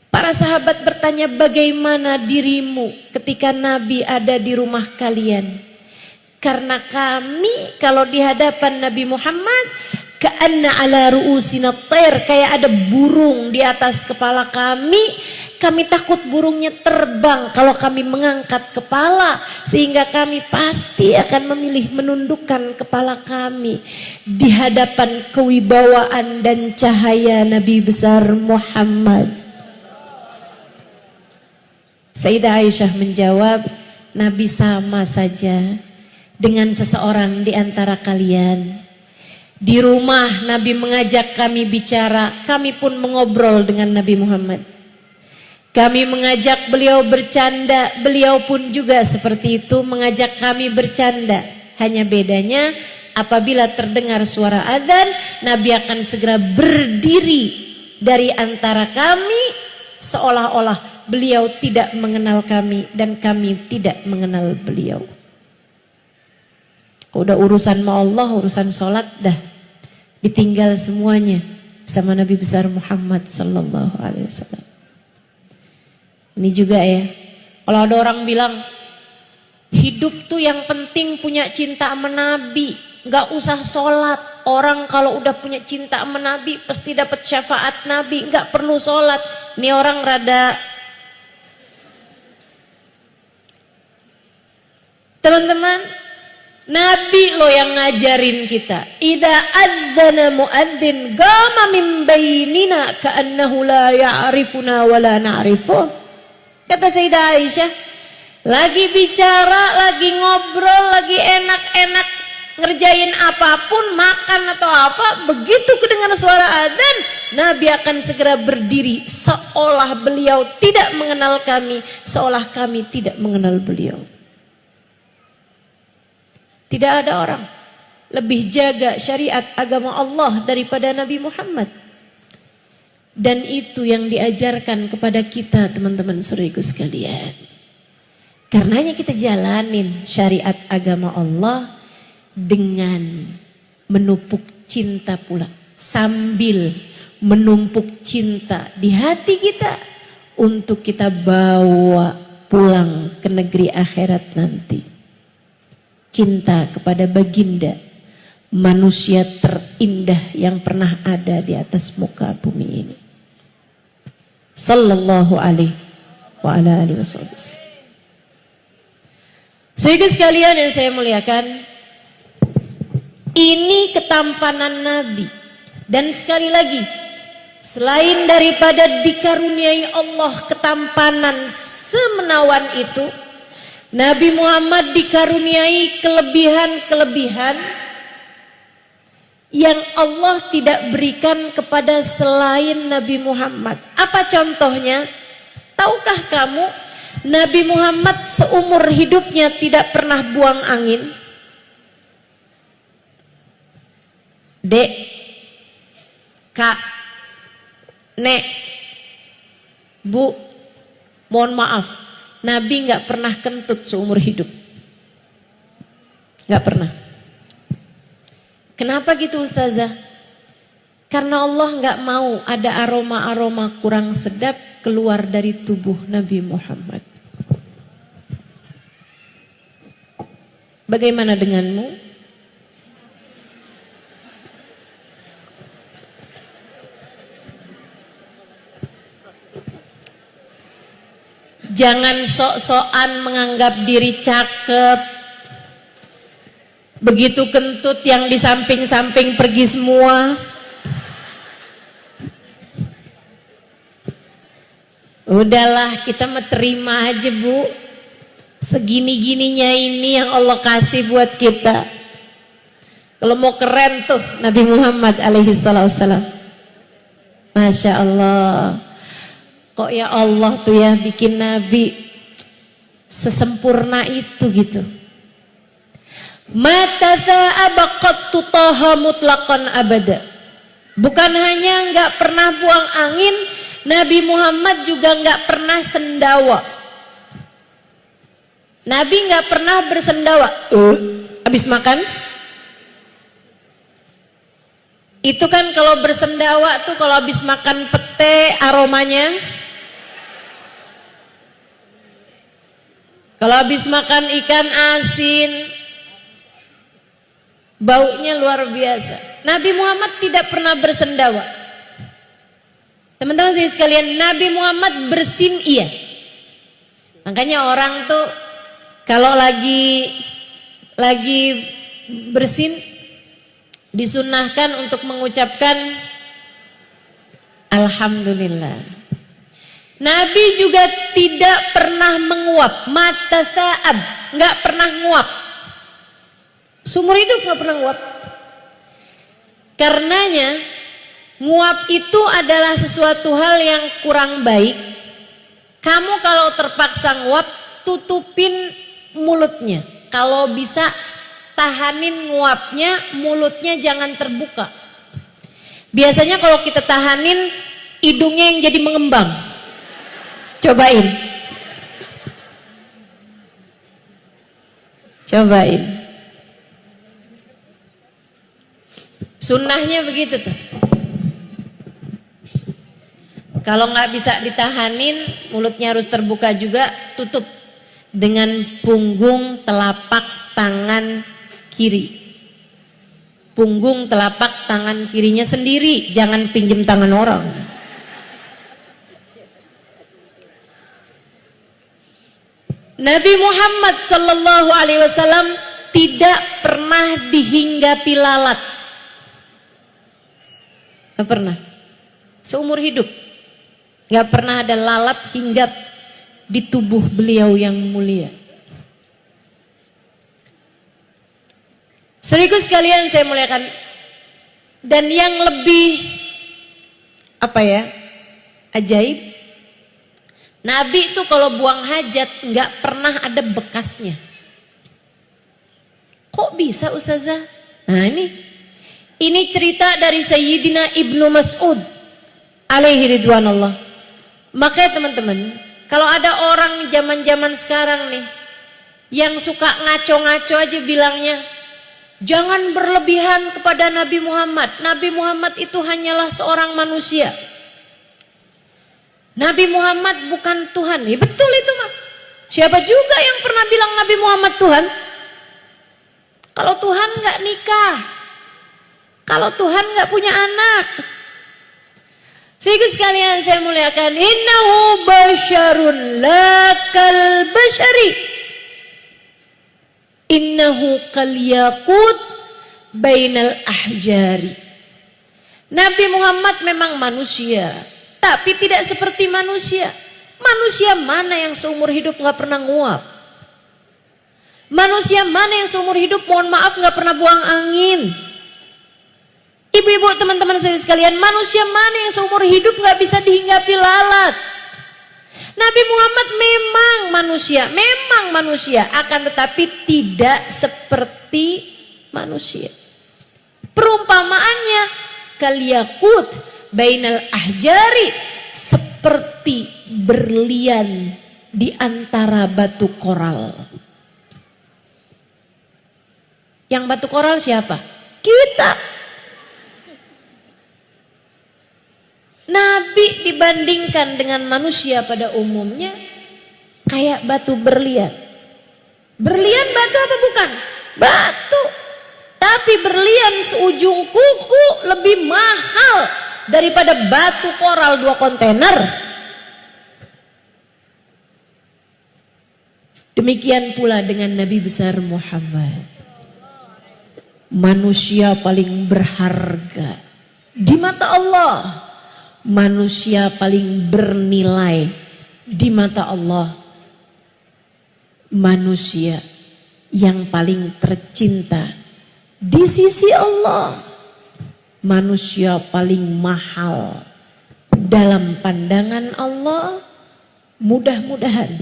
Para sahabat bertanya, bagaimana dirimu ketika Nabi ada di rumah kalian? Karena kami kalau di hadapan Nabi Muhammad ka'anna ala ru'usina thair, kayak ada burung di atas kepala kami. Kami takut burungnya terbang kalau kami mengangkat kepala, sehingga kami pasti akan memilih menundukkan kepala kami di hadapan kewibawaan dan cahaya Nabi besar Muhammad. Sayyidah Aisyah menjawab, Nabi sama saja dengan seseorang di antara kalian. Di rumah Nabi mengajak kami bicara, kami pun mengobrol dengan Nabi Muhammad. Kami mengajak beliau bercanda, beliau pun juga seperti itu mengajak kami bercanda. Hanya bedanya apabila terdengar suara adzan, Nabi akan segera berdiri dari antara kami seolah-olah beliau tidak mengenal kami dan kami tidak mengenal beliau. Udah urusan sama Allah, urusan sholat dah ditinggal semuanya sama Nabi besar Muhammad sallallahu alaihi wasallam. Ini juga ya, kalau ada orang bilang hidup tuh yang penting punya cinta sama Nabi, nggak usah sholat. Orang kalau udah punya cinta sama Nabi pasti dapat syafaat Nabi, nggak perlu sholat. Ini orang rada, teman-teman, Nabi lo yang ngajarin kita. Idza adzana muadzin qama min bainina ka'annahu la ya'rifuna wa la na'rifuh. Kata Sayyidah Aisyah, lagi bicara, lagi ngobrol, lagi enak-enak ngerjain apapun, makan atau apa, begitu kedengar suara adzan, Nabi akan segera berdiri seolah beliau tidak mengenal kami, seolah kami tidak mengenal beliau. Tidak ada orang lebih jaga syariat agama Allah daripada Nabi Muhammad. Dan itu yang diajarkan kepada kita, teman-teman saudaraku sekalian. Karenanya kita jalanin syariat agama Allah dengan menumpuk cinta pula, sambil menumpuk cinta di hati kita untuk kita bawa pulang ke negeri akhirat nanti. Cinta kepada baginda, manusia terindah yang pernah ada di atas muka bumi ini. Sallallahu alaihi wa ala alihi wasallam. Saudara sekalian yang saya muliakan, ini ketampanan Nabi. Dan sekali lagi, selain daripada dikaruniai Allah ketampanan semenawan itu, Nabi Muhammad dikaruniai kelebihan-kelebihan yang Allah tidak berikan kepada selain Nabi Muhammad. Apa contohnya? Tahukah kamu, Nabi Muhammad seumur hidupnya tidak pernah buang angin? Dek, Kak, Nek, Bu, mohon maaf, Nabi nggak pernah kentut seumur hidup, nggak pernah. Kenapa gitu Ustazah? Karena Allah nggak mau ada aroma-aroma kurang sedap keluar dari tubuh Nabi Muhammad. Bagaimana denganmu? Jangan sok-sokan menganggap diri cakep. Begitu kentut yang di samping-samping pergi semua. Udahlah, kita mah terima aja Bu. Segini-gininya ini yang Allah kasih buat kita. Kalau mau keren tuh Nabi Muhammad alaihi salam. Masya Allah. Kok ya Allah tuh ya bikin Nabi sesempurna itu gitu. Mata abaqattu taha mutlaqan abada. Bukan hanya nggak pernah buang angin, Nabi Muhammad juga nggak pernah sendawa. Nabi nggak pernah bersendawa. Habis makan? Itu kan kalau bersendawa tuh kalau habis makan pete aromanya. Kalau habis makan ikan asin, baunya luar biasa. Nabi Muhammad tidak pernah bersendawa. Teman-teman sekalian, Nabi Muhammad bersin iya. Makanya orang tuh kalau lagi bersin disunahkan untuk mengucapkan Alhamdulillah. Nabi juga tidak pernah menguap, mata sa'ab, nggak pernah nguap. Seumur hidup nggak pernah nguap. Karenanya nguap itu adalah sesuatu hal yang kurang baik. Kamu kalau terpaksa nguap, tutupin mulutnya. Kalau bisa tahanin nguapnya, mulutnya jangan terbuka. Biasanya kalau kita tahanin hidungnya yang jadi mengembang. Cobain. Cobain. Sunnahnya begitu tuh. Kalau nggak bisa ditahanin, mulutnya harus terbuka juga, tutup dengan punggung telapak tangan kiri. Punggung telapak tangan kirinya sendiri, jangan pinjem tangan orang. Nabi Muhammad sallallahu alaihi wasallam tidak pernah dihinggapi lalat. Gak pernah. Seumur hidup gak pernah ada lalat hinggap di tubuh beliau yang mulia. Saudaraku sekalian saya muliakan, dan yang lebih ajaib, Nabi itu kalau buang hajat nggak pernah ada bekasnya. Kok bisa Ustazah? Nah ini cerita dari Sayyidina Ibnu Mas'ud alaihi ridwanullah. Makanya teman-teman, kalau ada orang zaman-zaman sekarang nih yang suka ngaco-ngaco aja bilangnya, jangan berlebihan kepada Nabi Muhammad. Nabi Muhammad itu hanyalah seorang manusia. Nabi Muhammad bukan Tuhan. Ya betul itu mah. Siapa juga yang pernah bilang Nabi Muhammad Tuhan? Kalau Tuhan nggak nikah, kalau Tuhan nggak punya anak. Sehingga sekalian saya muliakan, innahu basyarun lakal basyari, innahu kal yaqut bainal ahjari. Nabi Muhammad memang manusia, tapi tidak seperti manusia. Manusia mana yang seumur hidup nggak pernah nguap? Manusia mana yang seumur hidup, mohon maaf, nggak pernah buang angin? Ibu-ibu, teman-teman sekalian, manusia mana yang seumur hidup nggak bisa dihinggapi lalat? Nabi Muhammad memang manusia, akan tetapi tidak seperti manusia. Perumpamaannya kaliyakut bainal ahjari, seperti berlian di antara batu koral. Yang batu koral siapa? Kita. Nabi dibandingkan dengan manusia pada umumnya kayak batu berlian. Berlian batu apa bukan? Batu. Tapi berlian seujung kuku lebih mahal daripada batu koral 2 kontainer. Demikian pula dengan Nabi besar Muhammad. Manusia paling berharga di mata Allah. Manusia paling bernilai di mata Allah. Manusia yang paling tercinta di sisi Allah. Manusia paling mahal dalam pandangan Allah. Mudah-mudahan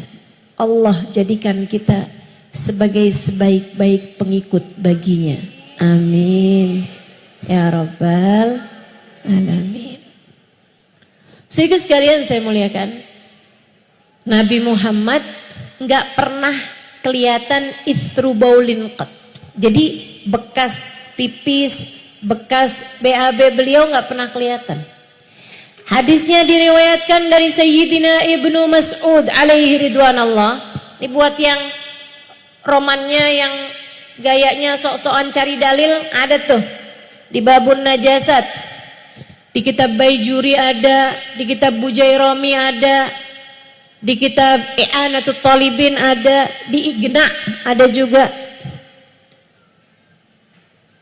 Allah jadikan kita sebagai sebaik-baik pengikut baginya. Amin ya rabbal alamin. Sehingga sekalian saya muliakan, Nabi Muhammad nggak pernah kelihatan ithru baulin qat. Jadi bekas pipis, bekas BAB beliau nggak pernah kelihatan. Hadisnya diriwayatkan dari Sayyidina Ibnu Mas'ud alaihi ridwanallah. Ini buat yang romannya, yang gayanya sok-sokan cari dalil, ada tuh di babun najasat. Di kitab Baijuri ada, di kitab Bujairami ada, di kitab I'anatul Talibin ada, di Igna ada juga.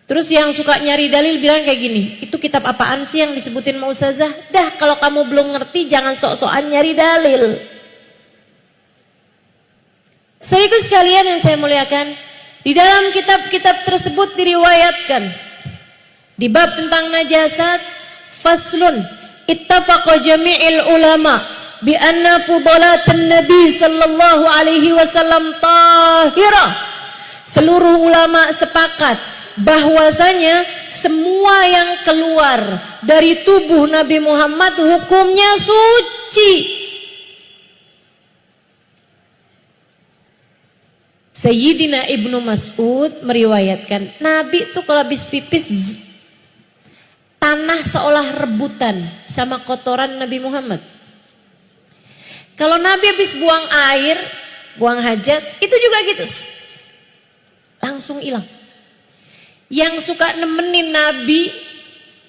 Terus yang suka nyari dalil bilang kayak gini, itu kitab apaan sih yang disebutin mau Ustazah? Dah kalau kamu belum ngerti jangan sok-sokan nyari dalil. Saudaraku sekalian yang saya muliakan, di dalam kitab-kitab tersebut diriwayatkan di bab tentang najasat, faslun ittafaqa jami'il ulama bi anna fudalatan nabi sallallahu alaihi wasallam tahirah. Seluruh ulama sepakat bahwasanya semua yang keluar dari tubuh Nabi Muhammad hukumnya suci. Sayyidina Ibnu Mas'ud meriwayatkan, Nabi tuh kalau habis pipis tanah seolah rebutan sama kotoran Nabi Muhammad. Kalau Nabi habis buang air, buang hajat, itu juga gitu. Langsung hilang. Yang suka nemenin Nabi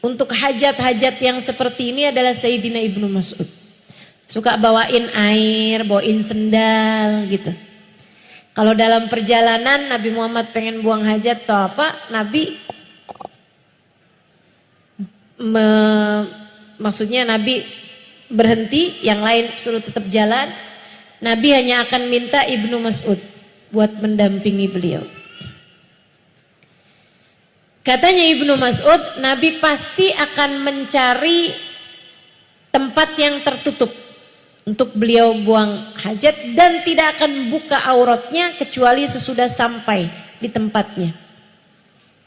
untuk hajat-hajat yang seperti ini adalah Sayyidina Ibnu Mas'ud. Suka bawain air, bawain sendal gitu. Kalau dalam perjalanan Nabi Muhammad pengen buang hajat atau apa, Nabi maksudnya Nabi berhenti, yang lain suruh tetap jalan. Nabi hanya akan minta Ibnu Mas'ud buat mendampingi beliau. Katanya Ibnu Mas'ud, Nabi pasti akan mencari tempat yang tertutup untuk beliau buang hajat dan tidak akan buka auratnya kecuali sesudah sampai di tempatnya.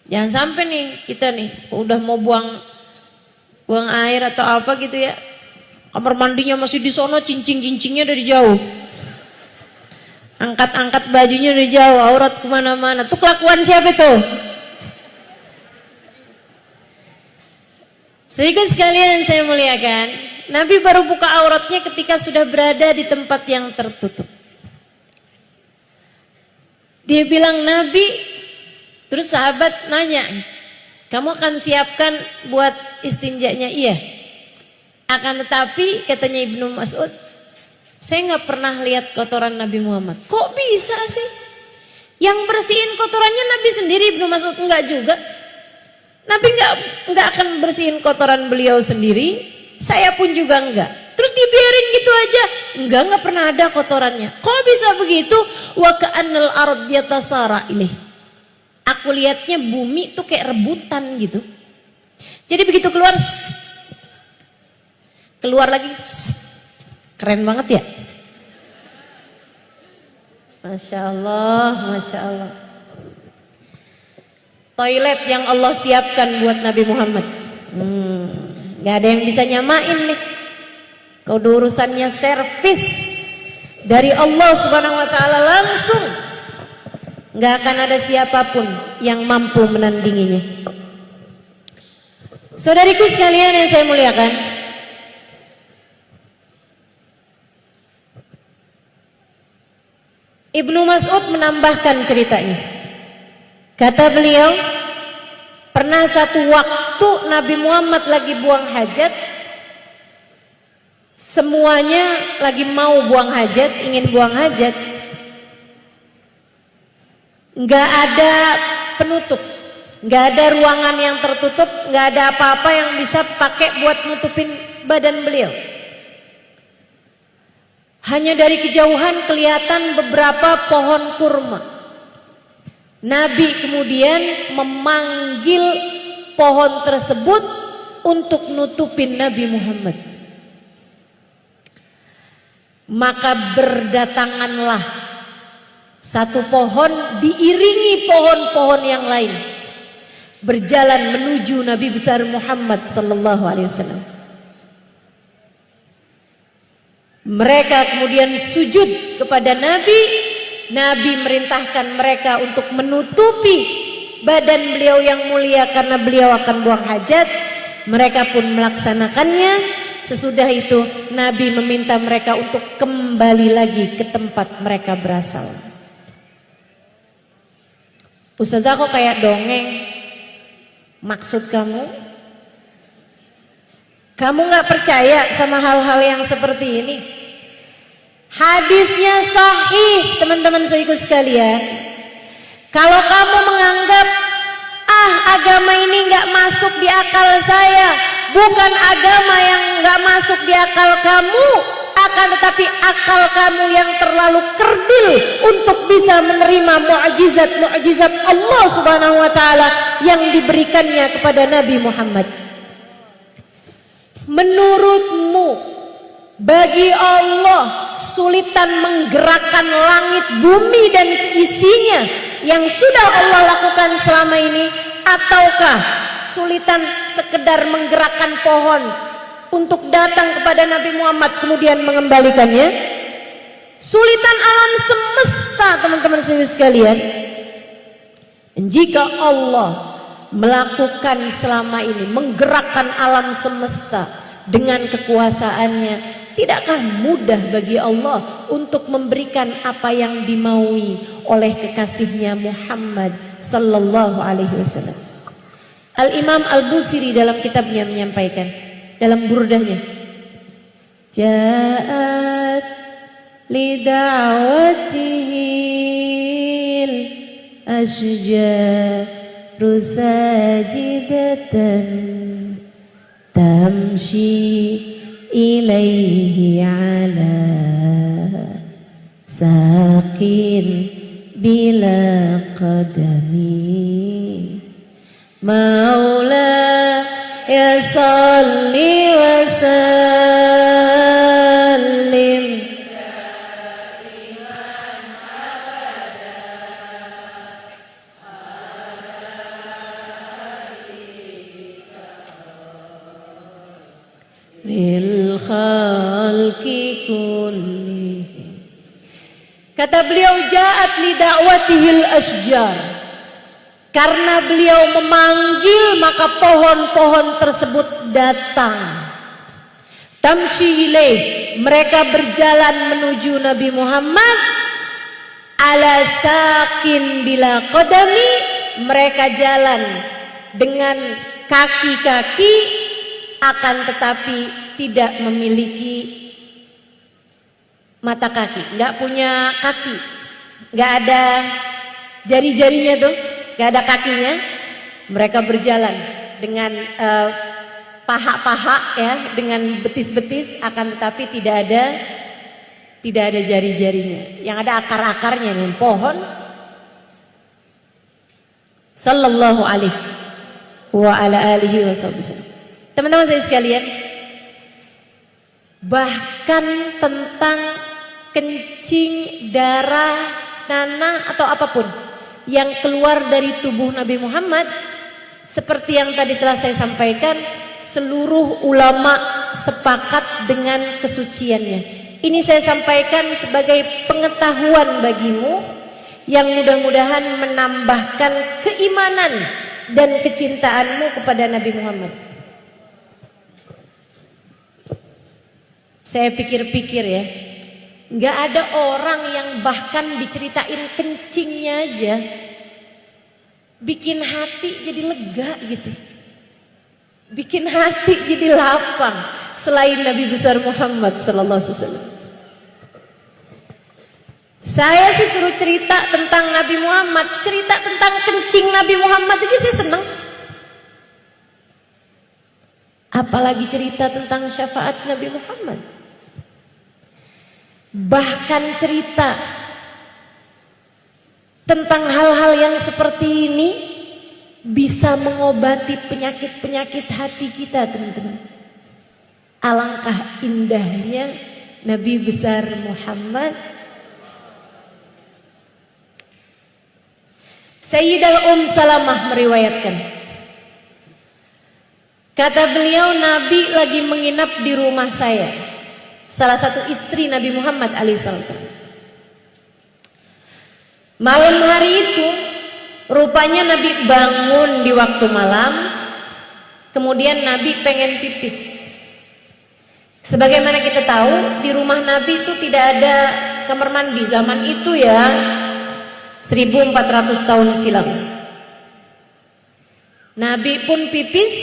Jangan sampai nih kita nih udah mau buang air atau apa gitu ya, kamar mandinya masih di sono, cincing-cincingnya dari jauh, angkat-angkat bajunya dari jauh, aurat kemana-mana. Tuh kelakuan siapa tuh? Sehingga sekalian saya muliakan, Nabi baru buka auratnya ketika sudah berada di tempat yang tertutup. Dia bilang Nabi, terus sahabat nanya, kamu akan siapkan buat istinjanya? Iya. Akan tetapi katanya Ibnu Mas'ud, saya nggak pernah lihat kotoran Nabi Muhammad. Kok bisa sih? Yang bersihin kotorannya Nabi sendiri. Ibnu Mas'ud enggak juga. Nabi enggak akan bersihin kotoran beliau sendiri. Saya pun juga enggak. Terus dibiarin gitu aja. Enggak pernah ada kotorannya. Kok bisa begitu? Wa ka'annal ard yatasara ilaih. Aku lihatnya bumi tuh kayak rebutan gitu. Jadi begitu keluar, keluar lagi, keren banget ya. Masya Allah, Masya Allah. Toilet yang Allah siapkan buat Nabi Muhammad. Gak ada yang bisa nyamain nih. Kau urusannya servis dari Allah Subhanahu Wa Taala langsung. Gak akan ada siapapun yang mampu menandinginya. Saudariku sekalian yang saya muliakan, Ibnu Mas'ud menambahkan ceritanya. Kata beliau, pernah satu waktu Nabi Muhammad lagi buang hajat, semuanya lagi mau buang hajat, ingin buang hajat, nggak ada penutup, nggak ada ruangan yang tertutup, nggak ada apa-apa yang bisa pakai buat nutupin badan beliau. Hanya dari kejauhan kelihatan beberapa pohon kurma. Nabi kemudian memanggil pohon tersebut untuk nutupin Nabi Muhammad. Maka berdatanganlah satu pohon diiringi pohon-pohon yang lain, berjalan menuju Nabi besar Muhammad sallallahu alaihi wasallam. Mereka kemudian sujud kepada Nabi. Nabi merintahkan mereka untuk menutupi badan beliau yang mulia karena beliau akan buang hajat. Mereka pun melaksanakannya. Sesudah itu Nabi meminta mereka untuk kembali lagi ke tempat mereka berasal. Ustazah kok kayak dongeng? Maksud kamu? Kamu gak percaya sama hal-hal yang seperti ini? Hadisnya sahih, teman-teman saudaraku sekalian. Kalau kamu menganggap agama ini nggak masuk di akal saya, bukan agama yang nggak masuk di akal kamu, akan tetapi akal kamu yang terlalu kerdil untuk bisa menerima mukjizat Allah Subhanahu Wa Taala yang diberikannya kepada Nabi Muhammad. Menurutmu, bagi Allah sulitan menggerakkan langit, bumi dan isinya yang sudah Allah lakukan selama ini, ataukah Sulitan sekedar menggerakkan pohon untuk datang kepada Nabi Muhammad kemudian mengembalikannya. Sulitan alam semesta, teman-teman sekalian. Jika Allah melakukan selama ini, menggerakkan alam semesta dengan kekuasaannya, tidakkah mudah bagi Allah untuk memberikan apa yang dimaui oleh kekasihnya Muhammad sallallahu alaihi wasallam? Al-Imam Al-Busiri dalam kitabnya menyampaikan dalam burdahnya, Ja'at li da'watihil ashjaru sajidatan tamshi ilaihi ala saqin bila qadami Maula ya salli wa sallim bil khalqi kulli. Kata beliau, ja'at li da'watihil asjar. Karena beliau memanggil, maka pohon-pohon tersebut datang. Tamshi ilaih, mereka berjalan menuju Nabi Muhammad. Ala sakin bila qadami, mereka jalan dengan kaki-kaki, akan tetapi tidak memiliki mata kaki, nggak punya kaki, nggak ada jari-jarinya tuh, nggak ada kakinya. Mereka berjalan dengan paha-paha ya, dengan betis-betis, akan tetapi tidak ada jari-jarinya, yang ada akar-akarnya nih, pohon. Sallallahu alaihi wa ala alihi wasallam. Teman-teman saya sekalian, bahkan tentang kencing, darah, nanah atau apapun yang keluar dari tubuh Nabi Muhammad, seperti yang tadi telah saya sampaikan, seluruh ulama sepakat dengan kesuciannya. Ini saya sampaikan sebagai pengetahuan bagimu yang mudah-mudahan menambahkan keimanan dan kecintaanmu kepada Nabi Muhammad. Saya pikir-pikir ya, nggak ada orang yang bahkan diceritain kencingnya aja bikin hati jadi lega gitu, bikin hati jadi lapang, selain Nabi besar Muhammad sallallahu alaihi wasallam. Saya sih suruh cerita tentang Nabi Muhammad, cerita tentang kencing Nabi Muhammad aja saya senang. Apalagi cerita tentang syafaat Nabi Muhammad. Bahkan cerita tentang hal-hal yang seperti ini bisa mengobati penyakit-penyakit hati kita, teman-teman. Alangkah indahnya Nabi besar Muhammad. Sayyidah Salamah meriwayatkan, kata beliau, Nabi lagi menginap di rumah saya, salah satu istri Nabi Muhammad alaihissalam. Malam hari itu rupanya Nabi bangun di waktu malam, kemudian Nabi pengen pipis. Sebagaimana kita tahu, di rumah Nabi itu tidak ada kamar mandi zaman itu ya, 1400 tahun silam. Nabi pun pipis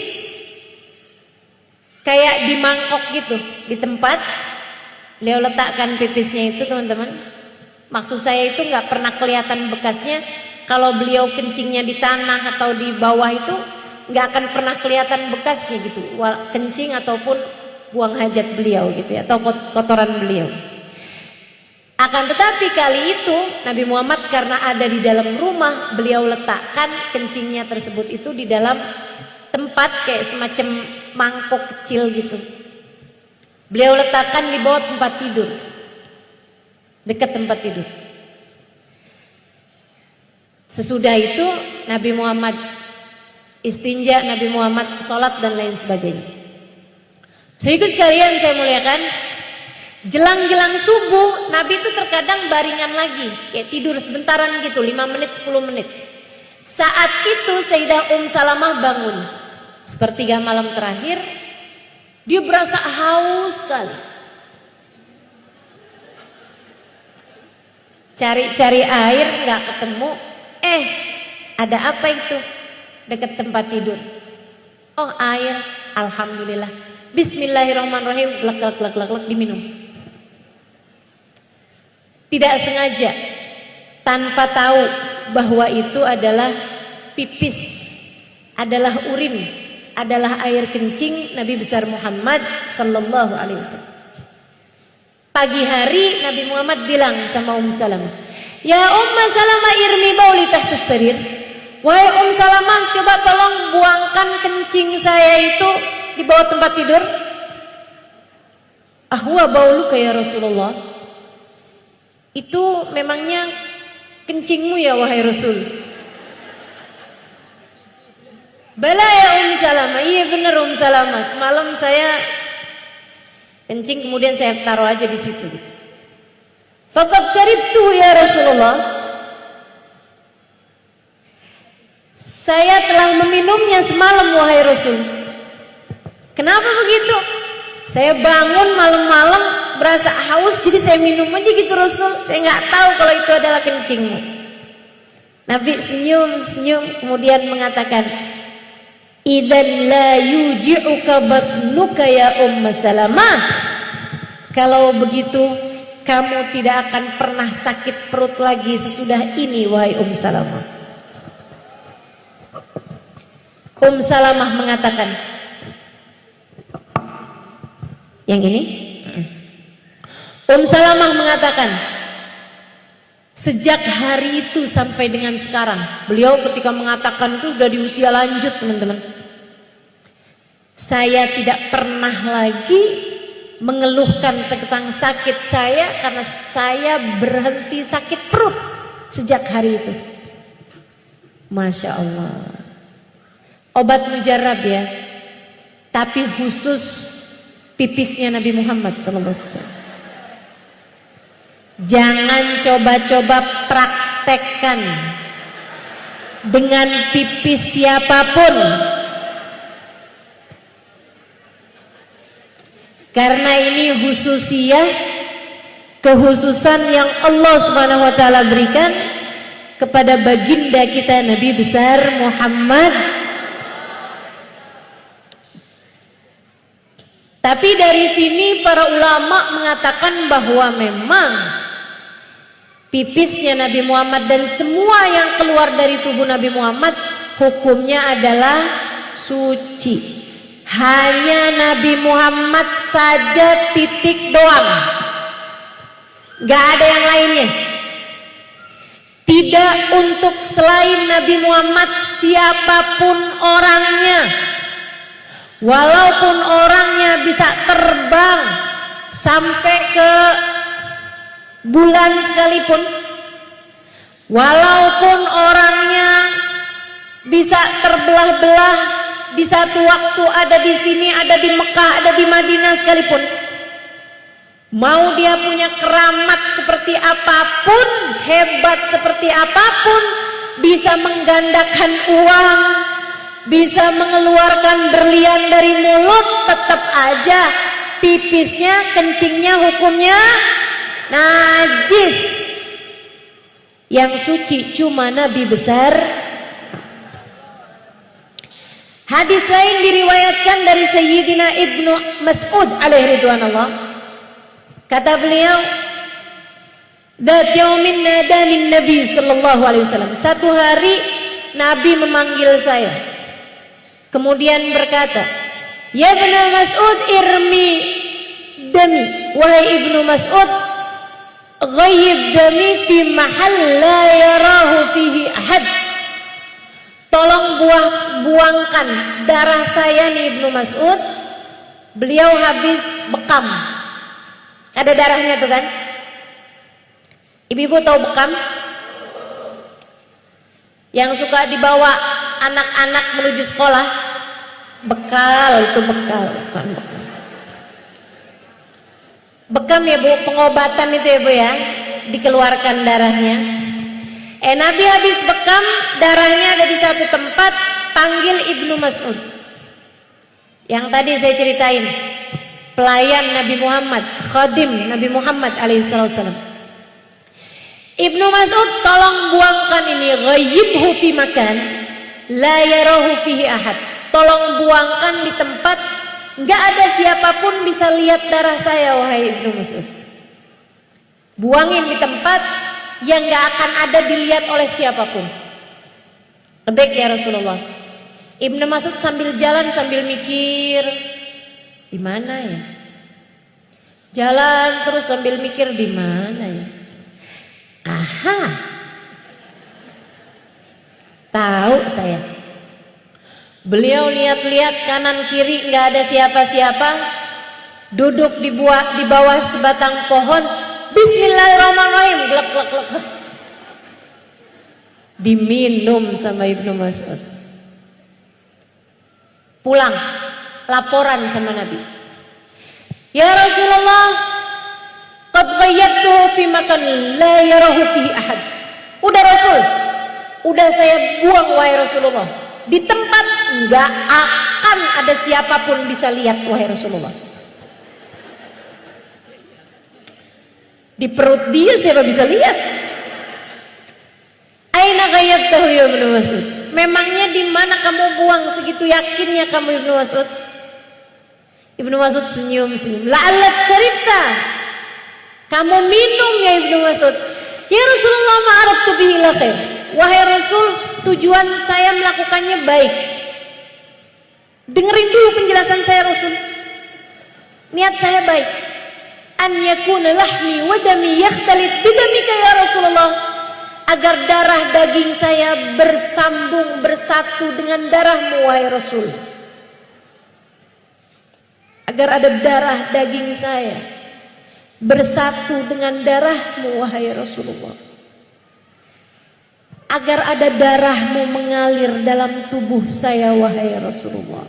kayak di mangkok gitu, di tempat beliau letakkan pipisnya itu, teman-teman. Maksud saya itu nggak pernah kelihatan bekasnya. Kalau beliau kencingnya di tanah atau di bawah itu nggak akan pernah kelihatan bekasnya gitu, kencing ataupun buang hajat beliau gitu ya, atau kotoran beliau. Akan tetapi kali itu Nabi Muhammad karena ada di dalam rumah, beliau letakkan kencingnya tersebut itu di dalam tempat kayak semacam mangkok kecil gitu. Beliau letakkan di bawah tempat tidur, dekat tempat tidur. Sesudah itu Nabi Muhammad istinja Nabi Muhammad, sholat dan lain sebagainya. Saudaraku sekalian saya muliakan, jelang-jelang subuh Nabi itu terkadang baringan lagi, kayak tidur sebentaran gitu, 5 menit 10 menit. Saat itu Sayyidah Salamah bangun, sepertiga malam terakhir, dia berasa haus sekali. Cari-cari air nggak ketemu, ada apa itu dekat tempat tidur? Oh, air, alhamdulillah. Bismillahirrahmanirrahim, glek diminum. Tidak sengaja, tanpa tahu bahwa itu adalah pipis, adalah urin, adalah air kencing Nabi besar Muhammad sallallahu alaihi wasallam. Pagi hari Nabi Muhammad bilang sama Salamah, "Ya Salamah, irmi bauli tahta sarir." Wahai Salamah, coba tolong buangkan kencing saya itu di bawah tempat tidur. Ahwa bauluka ya Rasulullah. Itu memangnya kencingmu ya wahai Rasul? Bala ya Salamah. Iya benar Salamah. Semalam saya kencing kemudian saya taruh aja di situ. Faqad syaribtu ya Rasulullah. Saya telah meminumnya semalam wahai Rasul. Kenapa begitu? Saya bangun malam-malam berasa haus, jadi saya minum aja gitu Rasul. Saya nggak tahu kalau itu adalah kencingmu. Nabi senyum kemudian mengatakan, "Idzan la yuji'uka batnuka ya Salamah." Kalau begitu kamu tidak akan pernah sakit perut lagi sesudah ini wahai Salamah. Salamah mengatakan, yang ini? Salamah mengatakan, sejak hari itu sampai dengan sekarang, beliau ketika mengatakan itu sudah di usia lanjut teman-teman, saya tidak pernah lagi mengeluhkan tentang sakit saya karena saya berhenti sakit perut sejak hari itu. Masya Allah. Obat mujarab ya, tapi khusus pipisnya Nabi Muhammad SAW. Jangan coba-coba praktekkan dengan pipis siapapun, karena ini khususiyah, kehususan yang Allah Subhanahu wa taala berikan kepada baginda kita Nabi besar Muhammad. Tapi dari sini para ulama mengatakan bahwa memang pipisnya Nabi Muhammad dan semua yang keluar dari tubuh Nabi Muhammad hukumnya adalah suci. Hanya Nabi Muhammad saja titik doang, gak ada yang lainnya. Tidak untuk selain Nabi Muhammad siapapun orangnya. Walaupun orangnya bisa terbang sampai ke bulan sekalipun, walaupun orangnya bisa terbelah-belah, di satu waktu ada di sini, ada di Mekah, ada di Madinah sekalipun, mau dia punya keramat seperti apapun, hebat seperti apapun, bisa menggandakan uang, bisa mengeluarkan berlian dari mulut, tetap aja pipisnya, kencingnya hukumnya najis. Yang suci cuma Nabi besar. Hadis lain diriwayatkan dari Sayyidina Ibnu Mas'ud alaihi ridwanullah. Kata beliau, "Dzat yaumin nadani Nabi sallallahu alaihi wasallam." Satu hari Nabi memanggil saya. Kemudian berkata, "Ya Ibnu Mas'ud, irmi dami." Wahai Ibnu Mas'ud, ghayyib dami fi mahal la yarahu fihi ahad. Tolong buangkan darah saya nih Ibnu Mas'ud. Beliau habis bekam. Ada darahnya tuh kan? Ibu-ibu tahu bekam? Yang suka dibawa anak-anak menuju sekolah, bekal itu bekal, bukan bekal. Bekam ya Bu, pengobatan itu ya Bu ya, dikeluarkan darahnya. Nabi habis bekam, darahnya ada di satu tempat, panggil Ibnu Mas'ud. Yang tadi saya ceritain, pelayan Nabi Muhammad, khadim Nabi Muhammad alaihissalam. Ibnu Mas'ud, tolong buangkan ini, ghayyibhu fi makan la yarahu fihi ahad. Tolong buangkan di tempat nggak ada siapapun bisa lihat darah saya, wahai Ibnu Mas'ud. Buangin di tempat yang nggak akan ada dilihat oleh siapapun. Lebih ya Rasulullah. Ibnu Mas'ud sambil jalan sambil mikir, di mana ya? Jalan terus sambil mikir, di mana ya? Aha, tahu saya. Beliau lihat-lihat kanan kiri nggak ada siapa-siapa, duduk di bawah sebatang pohon. Bismillahirrahmanirrahim, glek glek glek. Diminum sama Ibnu Mas'ud. Pulang, laporan sama Nabi. Ya Rasulullah, qad ghayyabtuhu fi makan la yarahu fihi ahad. Udah Rasul, udah saya buang wahai Rasulullah. Di tempat nggak akan ada siapapun bisa lihat wahai Rasulullah. Di perut dia siapa bisa lihat? Aina ghayyabtahu ya Ibnu Mas'ud? Memangnya di mana kamu buang segitu yakinnya kamu Ibnu Mas'ud? Ibnu Mas'ud senyum-senyum. La'allak syaribta. Kamu minum ya Ibnu Mas'ud. Ya Rasulullah, ma'arabtu bihi ila khair. Wahai Rasul, tujuan saya melakukannya baik. Dengerin dulu penjelasan saya Rasul. Niat saya baik. An yakuna lahmi wa dami yakhtalit bidamika ya Rasulullah. Agar darah daging saya bersambung bersatu dengan darahmu wahai Rasul. Agar ada darah daging saya bersatu dengan darahmu wahai Rasulullah. Agar ada darahmu mengalir dalam tubuh saya wahai Rasulullah.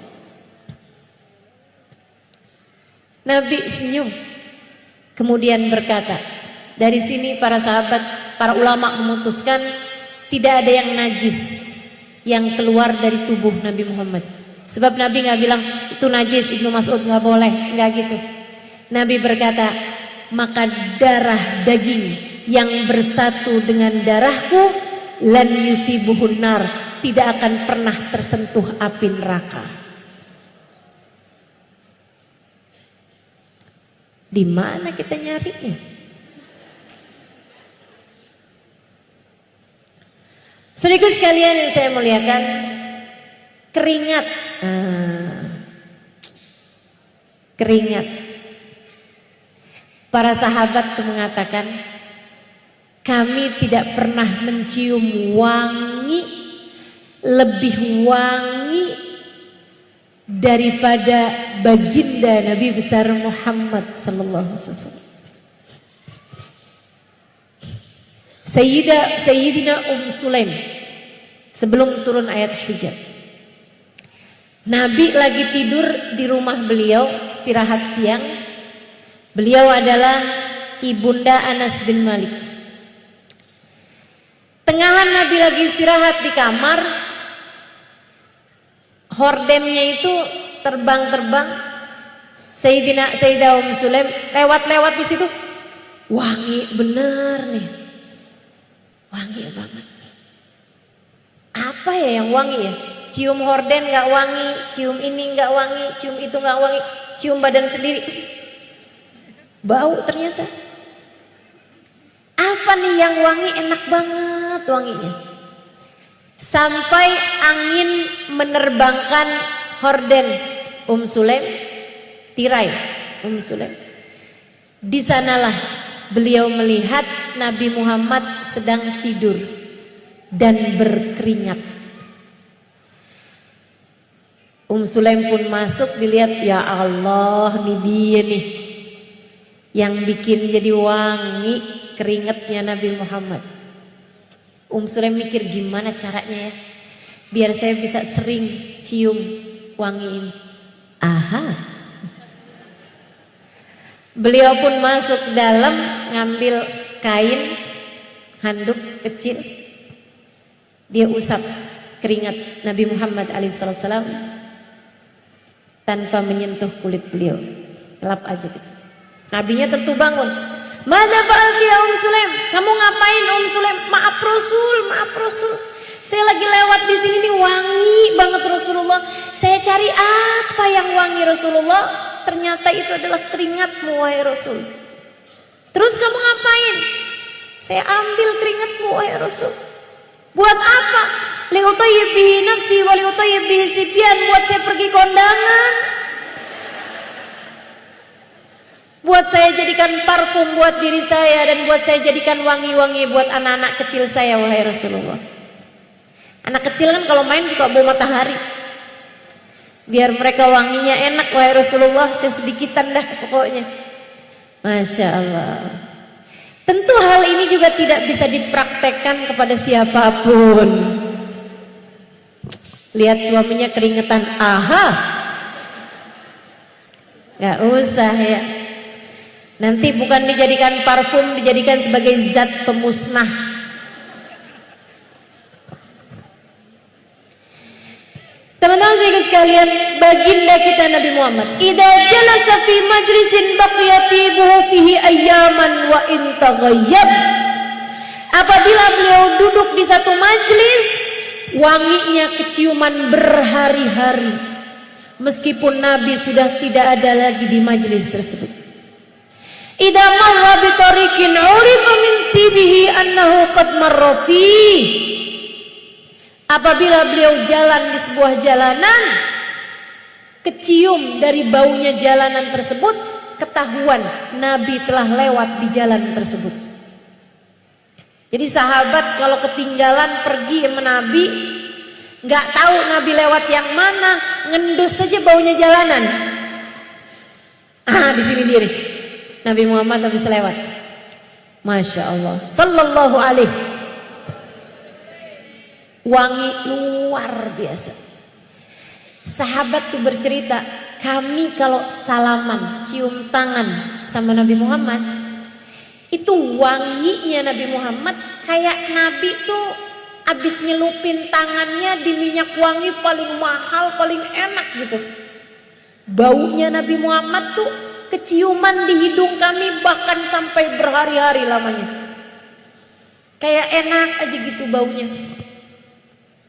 Nabi senyum, kemudian berkata, dari sini para sahabat, para ulama memutuskan tidak ada yang najis yang keluar dari tubuh Nabi Muhammad. Sebab Nabi nggak bilang itu najis, Ibnu Mas'ud nggak boleh, nggak gitu. Nabi berkata, maka darah daging yang bersatu dengan darahku lan yusibuhun nar, tidak akan pernah tersentuh api neraka. Di mana kita nyarinya? Saudaraku sekalian yang saya muliakan, keringat. Keringat. Para sahabat itu mengatakan, kami tidak pernah mencium wangi lebih wangi daripada baginda Nabi besar Muhammad sallallahu alaihi wasallam. Sayyidina Sulaim sebelum turun ayat hijab. Nabi lagi tidur di rumah beliau, istirahat siang. Beliau adalah ibunda Anas bin Malik. Tengahan Nabi lagi istirahat di kamar, hordemnya itu terbang-terbang. Sayyidah Sulaim lewat-lewat di situ, wangi bener nih, wangi banget. Apa ya yang wangi ya? Cium horden nggak wangi, cium ini nggak wangi, cium itu nggak wangi, cium badan sendiri, bau ternyata. Apa nih yang wangi, enak banget wanginya. Sampai angin menerbangkan horden Sulaim, tirai Sulaim. Di sanalah beliau melihat Nabi Muhammad sedang tidur dan berkeringat. Sulaim pun masuk, dilihat, ya Allah, ini dia nih yang bikin jadi wangi keringatnya Nabi Muhammad. Sulaim mikir gimana caranya ya. biar saya bisa sering cium wangi ini. Aha. Beliau pun masuk dalam, ngambil kain handuk kecil, dia usap keringat Nabi Muhammad alaihissalam tanpa menyentuh kulit beliau, lap aja gitu. Nabinya tentu bangun. Mana fa'alti ya Sulaim? Kamu ngapain Sulaim? Maaf Rasul. Saya lagi lewat di sini nih, wangi banget Rasulullah. Saya cari apa yang wangi Rasulullah? Ternyata itu adalah keringatmu wahai Rasul. Terus kamu ngapain? Saya ambil keringatmu wahai Rasul. Buat apa? Liutayyib bihi nafsi wa liutayyib bihi sibyan, buat saya pergi kondangan. Buat saya jadikan parfum buat diri saya, dan buat saya jadikan wangi-wangi buat anak-anak kecil saya wahai Rasulullah. Anak kecil kan kalau main suka bau matahari. Biar mereka wanginya enak wahai Rasulullah, saya sedikitan dah pokoknya. Masya Allah. Tentu hal ini juga tidak bisa dipraktekkan kepada siapapun. Lihat suaminya keringetan, aha. Gak usah ya. Nanti bukan dijadikan parfum, dijadikan sebagai zat pemusnah. Teman-teman sekalian, baginda kita Nabi Muhammad, idza jalasa fi majlisin baqiya tibuhu fihi ayyaman wa in taghayyab. Apabila beliau duduk di satu majlis, wanginya keciuman berhari-hari, meskipun Nabi sudah tidak ada lagi di majlis tersebut. Idza marra bi tariqin urifa min tibihi annahu qad marra fihi. Apabila beliau jalan di sebuah jalanan, kecium dari baunya jalanan tersebut, ketahuan Nabi telah lewat di jalan tersebut. Jadi sahabat kalau ketinggalan pergi sama Nabi, nggak tahu Nabi lewat yang mana, ngendus saja baunya jalanan. Di sini diri Nabi Muhammad habis lewat. Masya Allah, sallallahu alaihi, wangi luar biasa. Sahabat tuh bercerita, kami kalau salaman, cium tangan sama Nabi Muhammad, itu wanginya Nabi Muhammad kayak Nabi tuh abis nyelupin tangannya di minyak wangi paling mahal, paling enak gitu. Baunya Nabi Muhammad tuh keciuman di hidung kami bahkan sampai berhari-hari lamanya. Kayak enak aja gitu baunya.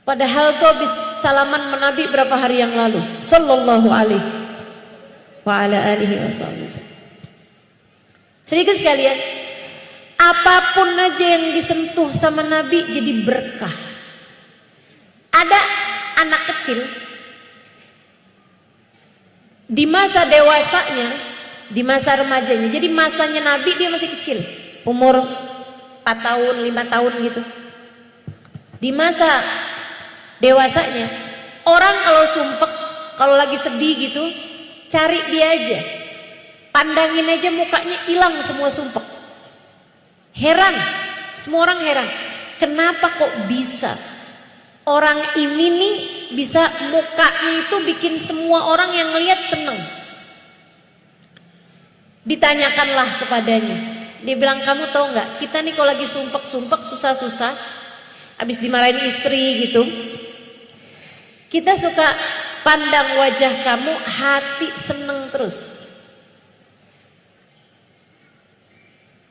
Padahal tuh habis salaman Nabi berapa hari yang lalu, sallallahu alaihi wa ala alihi wasallam. Sedikit sekalian, apapun aja yang disentuh sama Nabi jadi berkah. Ada anak kecil di masa dewasanya, di masa remajanya. Jadi masanya Nabi dia masih kecil, umur 4 tahun, 5 tahun gitu. Di masa dewasanya, orang kalau sumpek, kalau lagi sedih gitu, cari dia aja, pandangin aja mukanya, hilang semua sumpek. Heran, semua orang heran, kenapa kok bisa orang ini nih bisa mukanya itu bikin semua orang yang lihat seneng. Ditanyakanlah kepadanya, dia bilang, kamu tahu nggak, kita nih kalau lagi sumpek-sumpek, susah-susah, habis dimarahin istri gitu, kita suka pandang wajah kamu, hati seneng terus.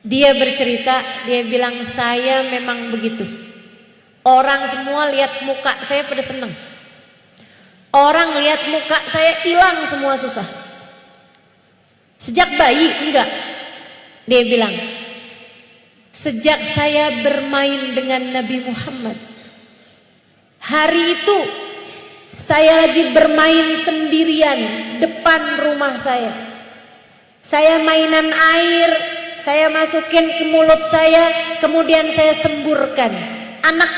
Dia bercerita, dia bilang, saya memang begitu. Orang semua lihat muka saya pada seneng. Orang lihat muka saya hilang semua susah. Sejak bayi enggak. Dia bilang, sejak saya bermain dengan Nabi Muhammad, hari itu saya lagi bermain sendirian depan rumah saya. Saya mainan air, saya masukin ke mulut saya, kemudian saya semburkan. Anak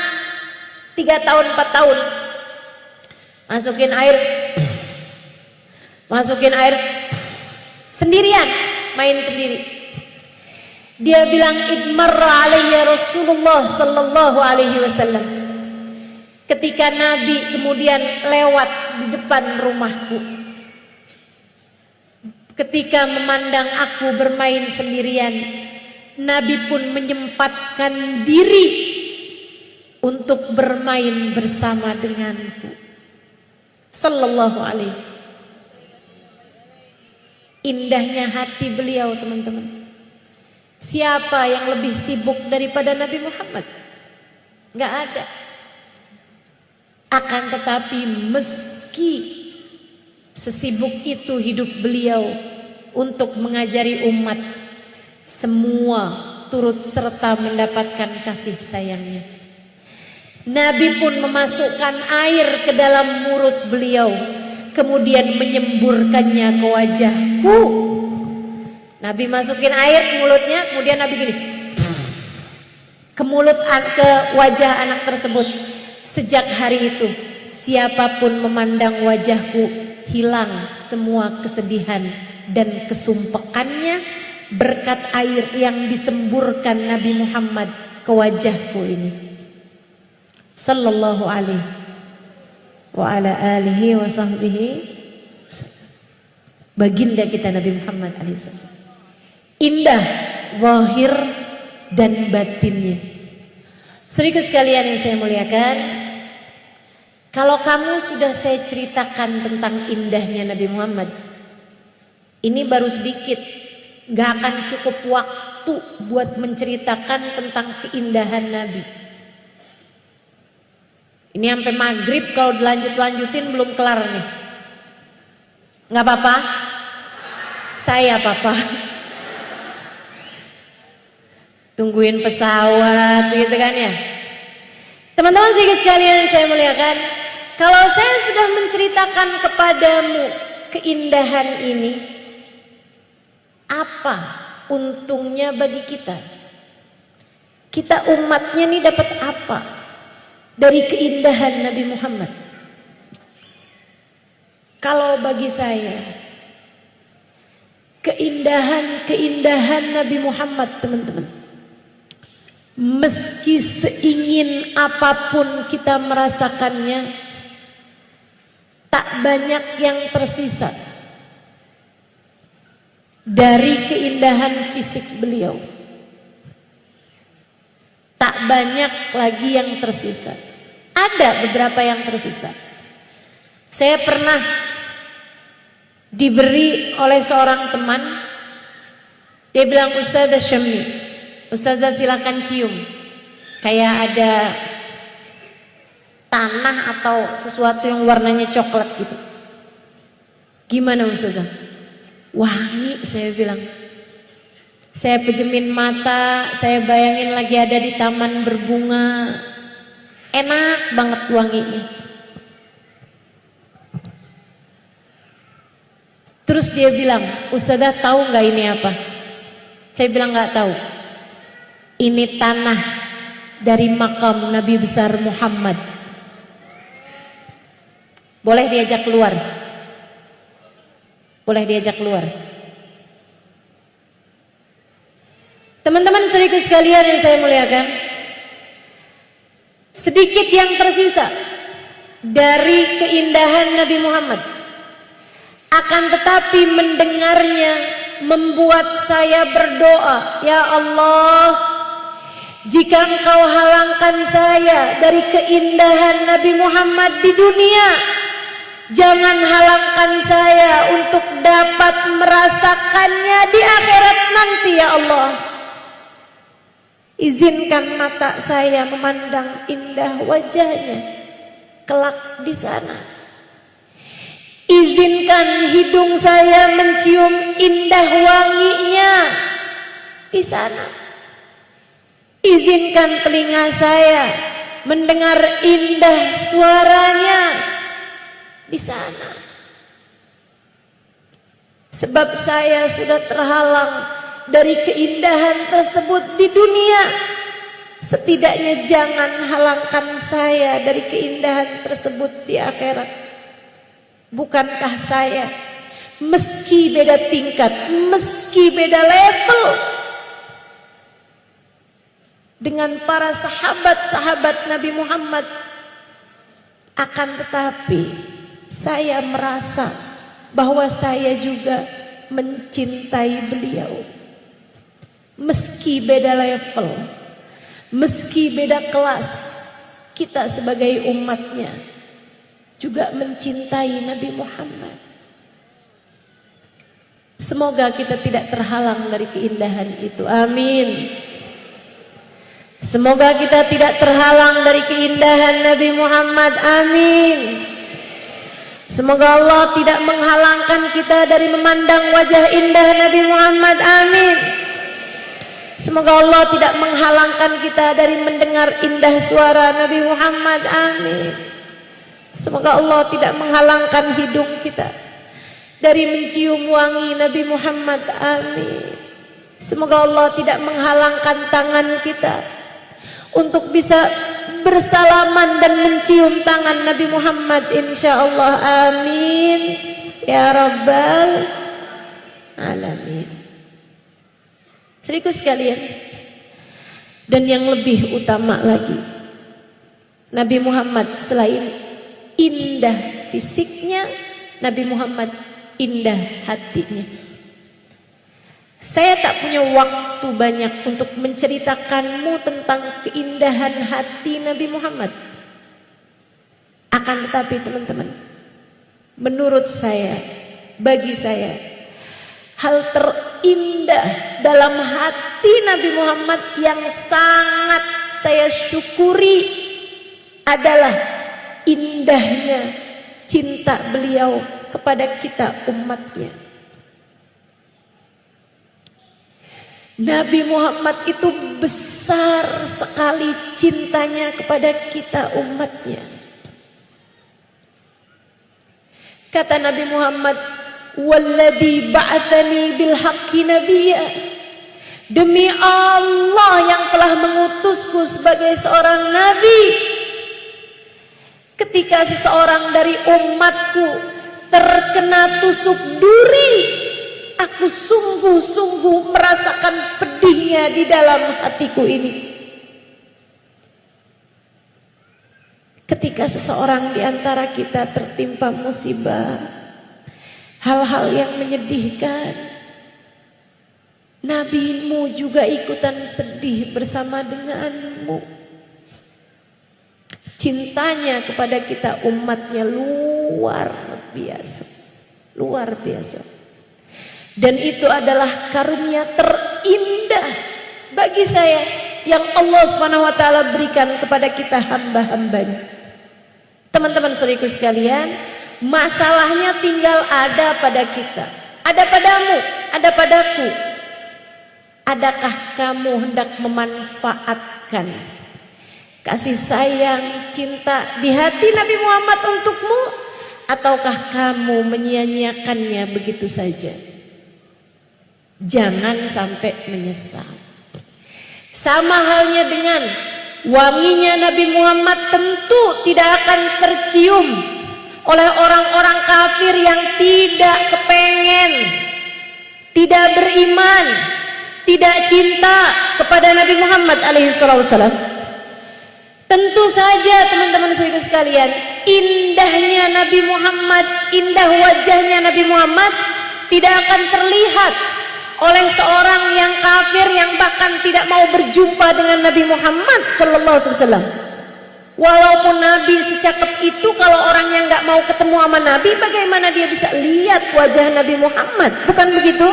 3 tahun, 4 tahun. Masukin air, sendirian, main sendiri. Dia bilang, idmarra alayya Rasulullah sallallahu alaihi wasallam. Ketika Nabi kemudian lewat di depan rumahku, ketika memandang aku bermain sendirian, Nabi pun menyempatkan diri untuk bermain bersama denganku. Sallallahu alaihi. Indahnya hati beliau, teman-teman. Siapa yang lebih sibuk daripada Nabi Muhammad? Gak ada. Akan tetapi meski sesibuk itu hidup beliau untuk mengajari umat, semua turut serta mendapatkan kasih sayangnya. Nabi pun memasukkan air ke dalam mulut beliau, kemudian menyemburkannya ke wajahku. Nabi masukin air ke mulutnya, kemudian Nabi gini, ke mulut, ke wajah anak tersebut. Sejak hari itu, siapapun memandang wajahku, hilang semua kesedihan dan kesumpekannya berkat air yang disemburkan Nabi Muhammad ke wajahku ini. Sallallahu alaihi wa ala alihi wa sahbihi. Baginda kita Nabi Muhammad alaihissalam. Indah zahir dan batinnya. Saudara sekalian yang saya muliakan, kalau kamu sudah saya ceritakan tentang indahnya Nabi Muhammad, ini baru sedikit, gak akan cukup waktu buat menceritakan tentang keindahan Nabi. Ini sampai maghrib, kalau dilanjut-lanjutin belum kelar nih. Gak apa-apa? Saya apa-apa? Tungguin pesawat gitu kan ya. Teman-teman sekalian saya muliakan, kalau saya sudah menceritakan kepadamu keindahan ini, apa untungnya bagi kita? Kita umatnya nih dapat apa dari keindahan Nabi Muhammad? Kalau bagi saya, keindahan Nabi Muhammad, teman-teman, meski seingin apapun kita merasakannya, tak banyak yang tersisa dari keindahan fisik beliau. Tak banyak lagi yang tersisa. Ada beberapa yang tersisa. Saya pernah diberi oleh seorang teman, dia bilang, Ustazah Syammi, Ustazah silakan cium, kayak ada tanah atau sesuatu yang warnanya coklat gitu. Gimana Ustazah? Wangi, saya bilang. Saya pejemin mata, saya bayangin lagi ada di taman berbunga, enak banget wanginya. Terus dia bilang, Ustazah tahu nggak ini apa? Saya bilang nggak tahu. Ini tanah dari makam Nabi besar Muhammad. Boleh diajak keluar? Boleh diajak keluar? Teman-teman saudaraku sekalian yang saya muliakan, sedikit yang tersisa dari keindahan Nabi Muhammad. Akan tetapi mendengarnya membuat saya berdoa, ya Allah, jika Engkau halangkan saya dari keindahan Nabi Muhammad di dunia, jangan halangkan saya untuk dapat merasakannya di akhirat nanti, ya Allah. Izinkan mata saya memandang indah wajahnya kelak di sana. Izinkan hidung saya mencium indah wanginya di sana. Izinkan telinga saya mendengar indah suaranya di sana. Sebab saya sudah terhalang dari keindahan tersebut di dunia. Setidaknya jangan halangkan saya dari keindahan tersebut di akhirat. Bukankah saya, meski beda tingkat, meski beda level dengan para sahabat-sahabat Nabi Muhammad, Akan tetapi saya merasa bahwa saya juga mencintai beliau. Meski beda level, meski beda kelas, kita sebagai umatnya juga mencintai Nabi Muhammad. Semoga kita tidak terhalang dari keindahan itu. Amin. Semoga kita tidak terhalang dari keindahan Nabi Muhammad. Amin. Semoga Allah tidak menghalangkan kita dari memandang wajah indah Nabi Muhammad. Amin. Semoga Allah tidak menghalangkan kita dari mendengar indah suara Nabi Muhammad. Amin. Semoga Allah tidak menghalangkan hidung kita dari mencium wangi Nabi Muhammad. Amin. Semoga Allah tidak menghalangkan tangan kita untuk bisa bersalaman dan mencium tangan Nabi Muhammad, insyaallah. Amin ya rabbal alamin. Saudaraku sekalian, dan yang lebih utama lagi, Nabi Muhammad selain indah fisiknya, Nabi Muhammad indah hatinya. Saya tak punya waktu banyak untuk menceritakanmu tentang keindahan hati Nabi Muhammad. Akan tetapi teman-teman, menurut saya, bagi saya, hal terindah dalam hati Nabi Muhammad yang sangat saya syukuri adalah indahnya cinta beliau kepada kita umatnya. Nabi Muhammad itu besar sekali cintanya kepada kita umatnya. Kata Nabi Muhammad, "Walladzi ba'atsani bil haqqi nabiyya." Demi Allah yang telah mengutusku sebagai seorang nabi. Ketika seseorang dari umatku terkena tusuk duri, aku sungguh-sungguh merasakan pedihnya di dalam hatiku ini. Ketika seseorang di antara kita tertimpa musibah, hal-hal yang menyedihkan, nabimu juga ikutan sedih bersama denganmu. Cintanya kepada kita umatnya luar biasa, luar biasa. Dan itu adalah karunia terindah bagi saya yang Allah SWT berikan kepada kita hamba-hambanya. Teman-teman saudaraku sekalian, masalahnya tinggal ada pada kita, ada padamu, ada padaku. Adakah kamu hendak memanfaatkan kasih sayang, cinta di hati Nabi Muhammad untukmu, ataukah kamu menyia-nyiakannya begitu saja? Jangan sampai menyesal. Sama halnya dengan wanginya Nabi Muhammad tentu tidak akan tercium oleh orang-orang kafir yang tidak kepengen, tidak beriman, tidak cinta kepada Nabi Muhammad alaihissalam. Tentu saja teman-teman saudara sekalian, indahnya Nabi Muhammad, indah wajahnya Nabi Muhammad tidak akan terlihat oleh seorang yang kafir yang bahkan tidak mau berjumpa dengan Nabi Muhammad sallallahu alaihi wasallam. Walaupun Nabi secakep itu, kalau orang yang nggak mau ketemu sama Nabi, bagaimana dia bisa lihat wajah Nabi Muhammad? Bukan begitu?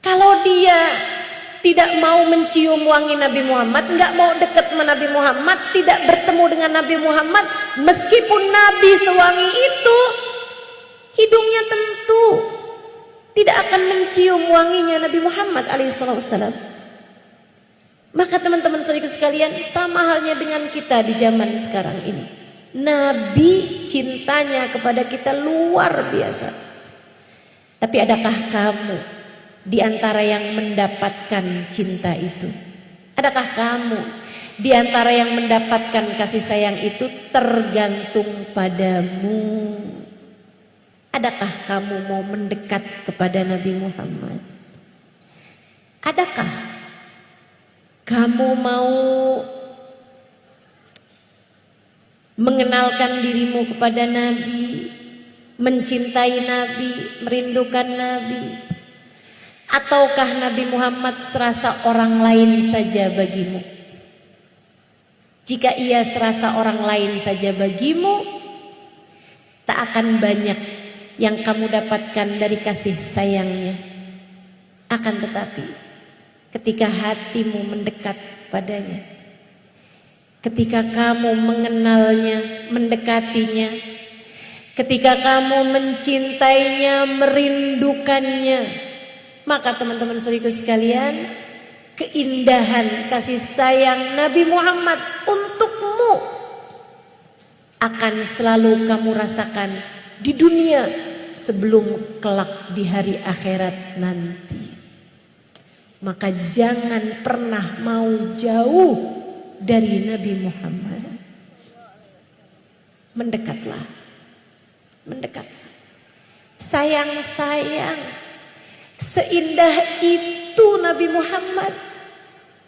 Kalau dia tidak mau mencium wangi Nabi Muhammad, nggak mau dekat sama Nabi Muhammad, tidak bertemu dengan Nabi Muhammad, meskipun Nabi sewangi itu, hidungnya tentu tidak akan mencium wanginya Nabi Muhammad alaihissalam. Maka teman-teman saudara sekalian, sama halnya dengan kita di zaman sekarang ini. Nabi cintanya kepada kita luar biasa. Tapi adakah kamu di antara yang mendapatkan cinta itu? Adakah kamu di antara yang mendapatkan kasih sayang itu? Tergantung padamu. Adakah kamu mau mendekat kepada Nabi Muhammad? Adakah kamu mau mengenalkan dirimu kepada Nabi, mencintai Nabi, merindukan Nabi? Ataukah Nabi Muhammad serasa orang lain saja bagimu? Jika ia serasa orang lain saja bagimu, tak akan banyak yang kamu dapatkan dari kasih sayangnya. Akan tetapi, ketika hatimu mendekat padanya, ketika kamu mengenalnya, mendekatinya, ketika kamu mencintainya, merindukannya, maka teman-teman saudaraku sekalian, keindahan kasih sayang Nabi Muhammad untukmu akan selalu kamu rasakan di dunia sebelum kelak di hari akhirat nanti. Maka jangan pernah mau jauh dari Nabi Muhammad. Mendekatlah, mendekat. Sayang-sayang, seindah itu Nabi Muhammad,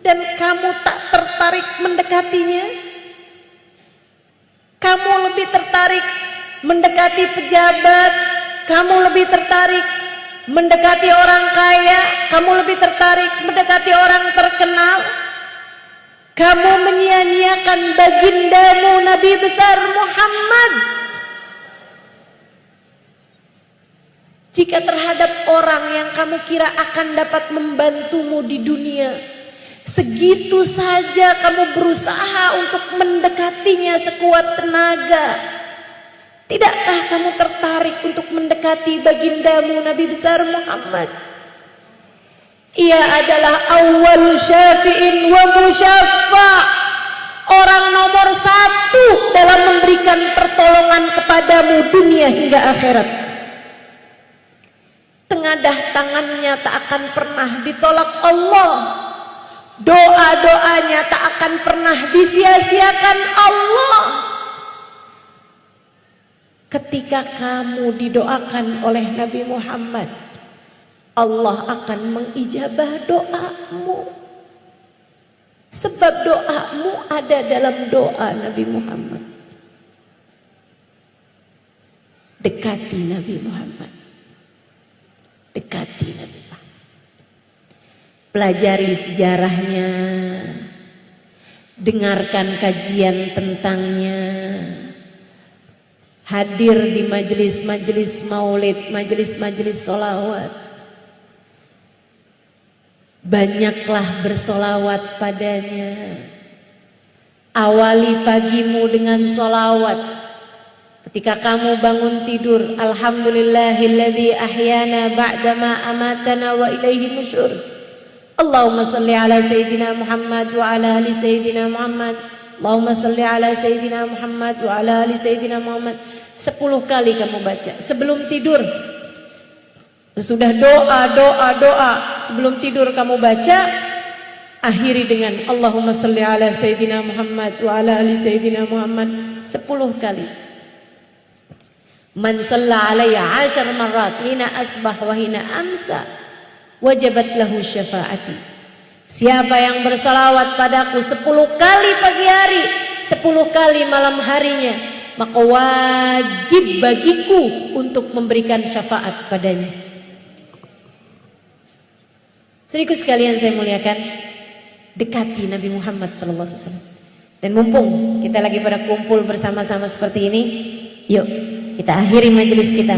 dan kamu tak tertarik mendekatinya. Kamu lebih tertarik mendekati pejabat, kamu lebih tertarik mendekati orang kaya, kamu lebih tertarik mendekati orang terkenal. Kamu menyia-nyiakan bagindamu Nabi besar Muhammad. Jika terhadap orang yang kamu kira akan dapat membantumu di dunia, segitu saja kamu berusaha untuk mendekatinya sekuat tenaga, tidakkah kamu tertarik untuk mendekati bagindamu Nabi besar Muhammad? Ia adalah awwal syafi'in wa musyaffa, orang nomor satu dalam memberikan pertolongan kepadamu dunia hingga akhirat. Tengadah tangannya tak akan pernah ditolak Allah, doa-doanya tak akan pernah disia-siakan Allah. Ketika kamu didoakan oleh Nabi Muhammad, Allah akan mengijabah doamu. Sebab doamu ada dalam doa Nabi Muhammad. Dekati Nabi Muhammad. Dekati Nabi Muhammad. Pelajari sejarahnya. Dengarkan kajian tentangnya. Hadir di majelis-majelis maulid, majelis-majelis sholawat. Banyaklah bersolawat padanya. Awali pagimu dengan solawat. Ketika kamu bangun tidur, alhamdulillahilladzi ahyana ba'dama amatana wa ilaihi nusyur. Allahumma salli ala sayyidina Muhammad wa ala ali sayyidina Muhammad. Allahumma salli ala sayyidina Muhammad wa ala ali sayyidina Muhammad. 10 kali kamu baca sebelum tidur. Sesudah doa sebelum tidur kamu baca, akhiri dengan Allahumma salli ala sayyidina Muhammad wa ala ali sayyidina Muhammad 10 kali. Man shalla alayya 10 marrat hina asbah wa hina amsa wajabat lahu syafaati. Siapa yang bersalawat padaku 10 kali pagi hari, 10 kali malam harinya, maka wajib bagiku untuk memberikan syafaat padanya. Saudaraku sekalian saya muliakan, dekati Nabi Muhammad SAW. Dan mumpung kita lagi pada kumpul bersama-sama seperti ini, yuk kita akhiri majelis kita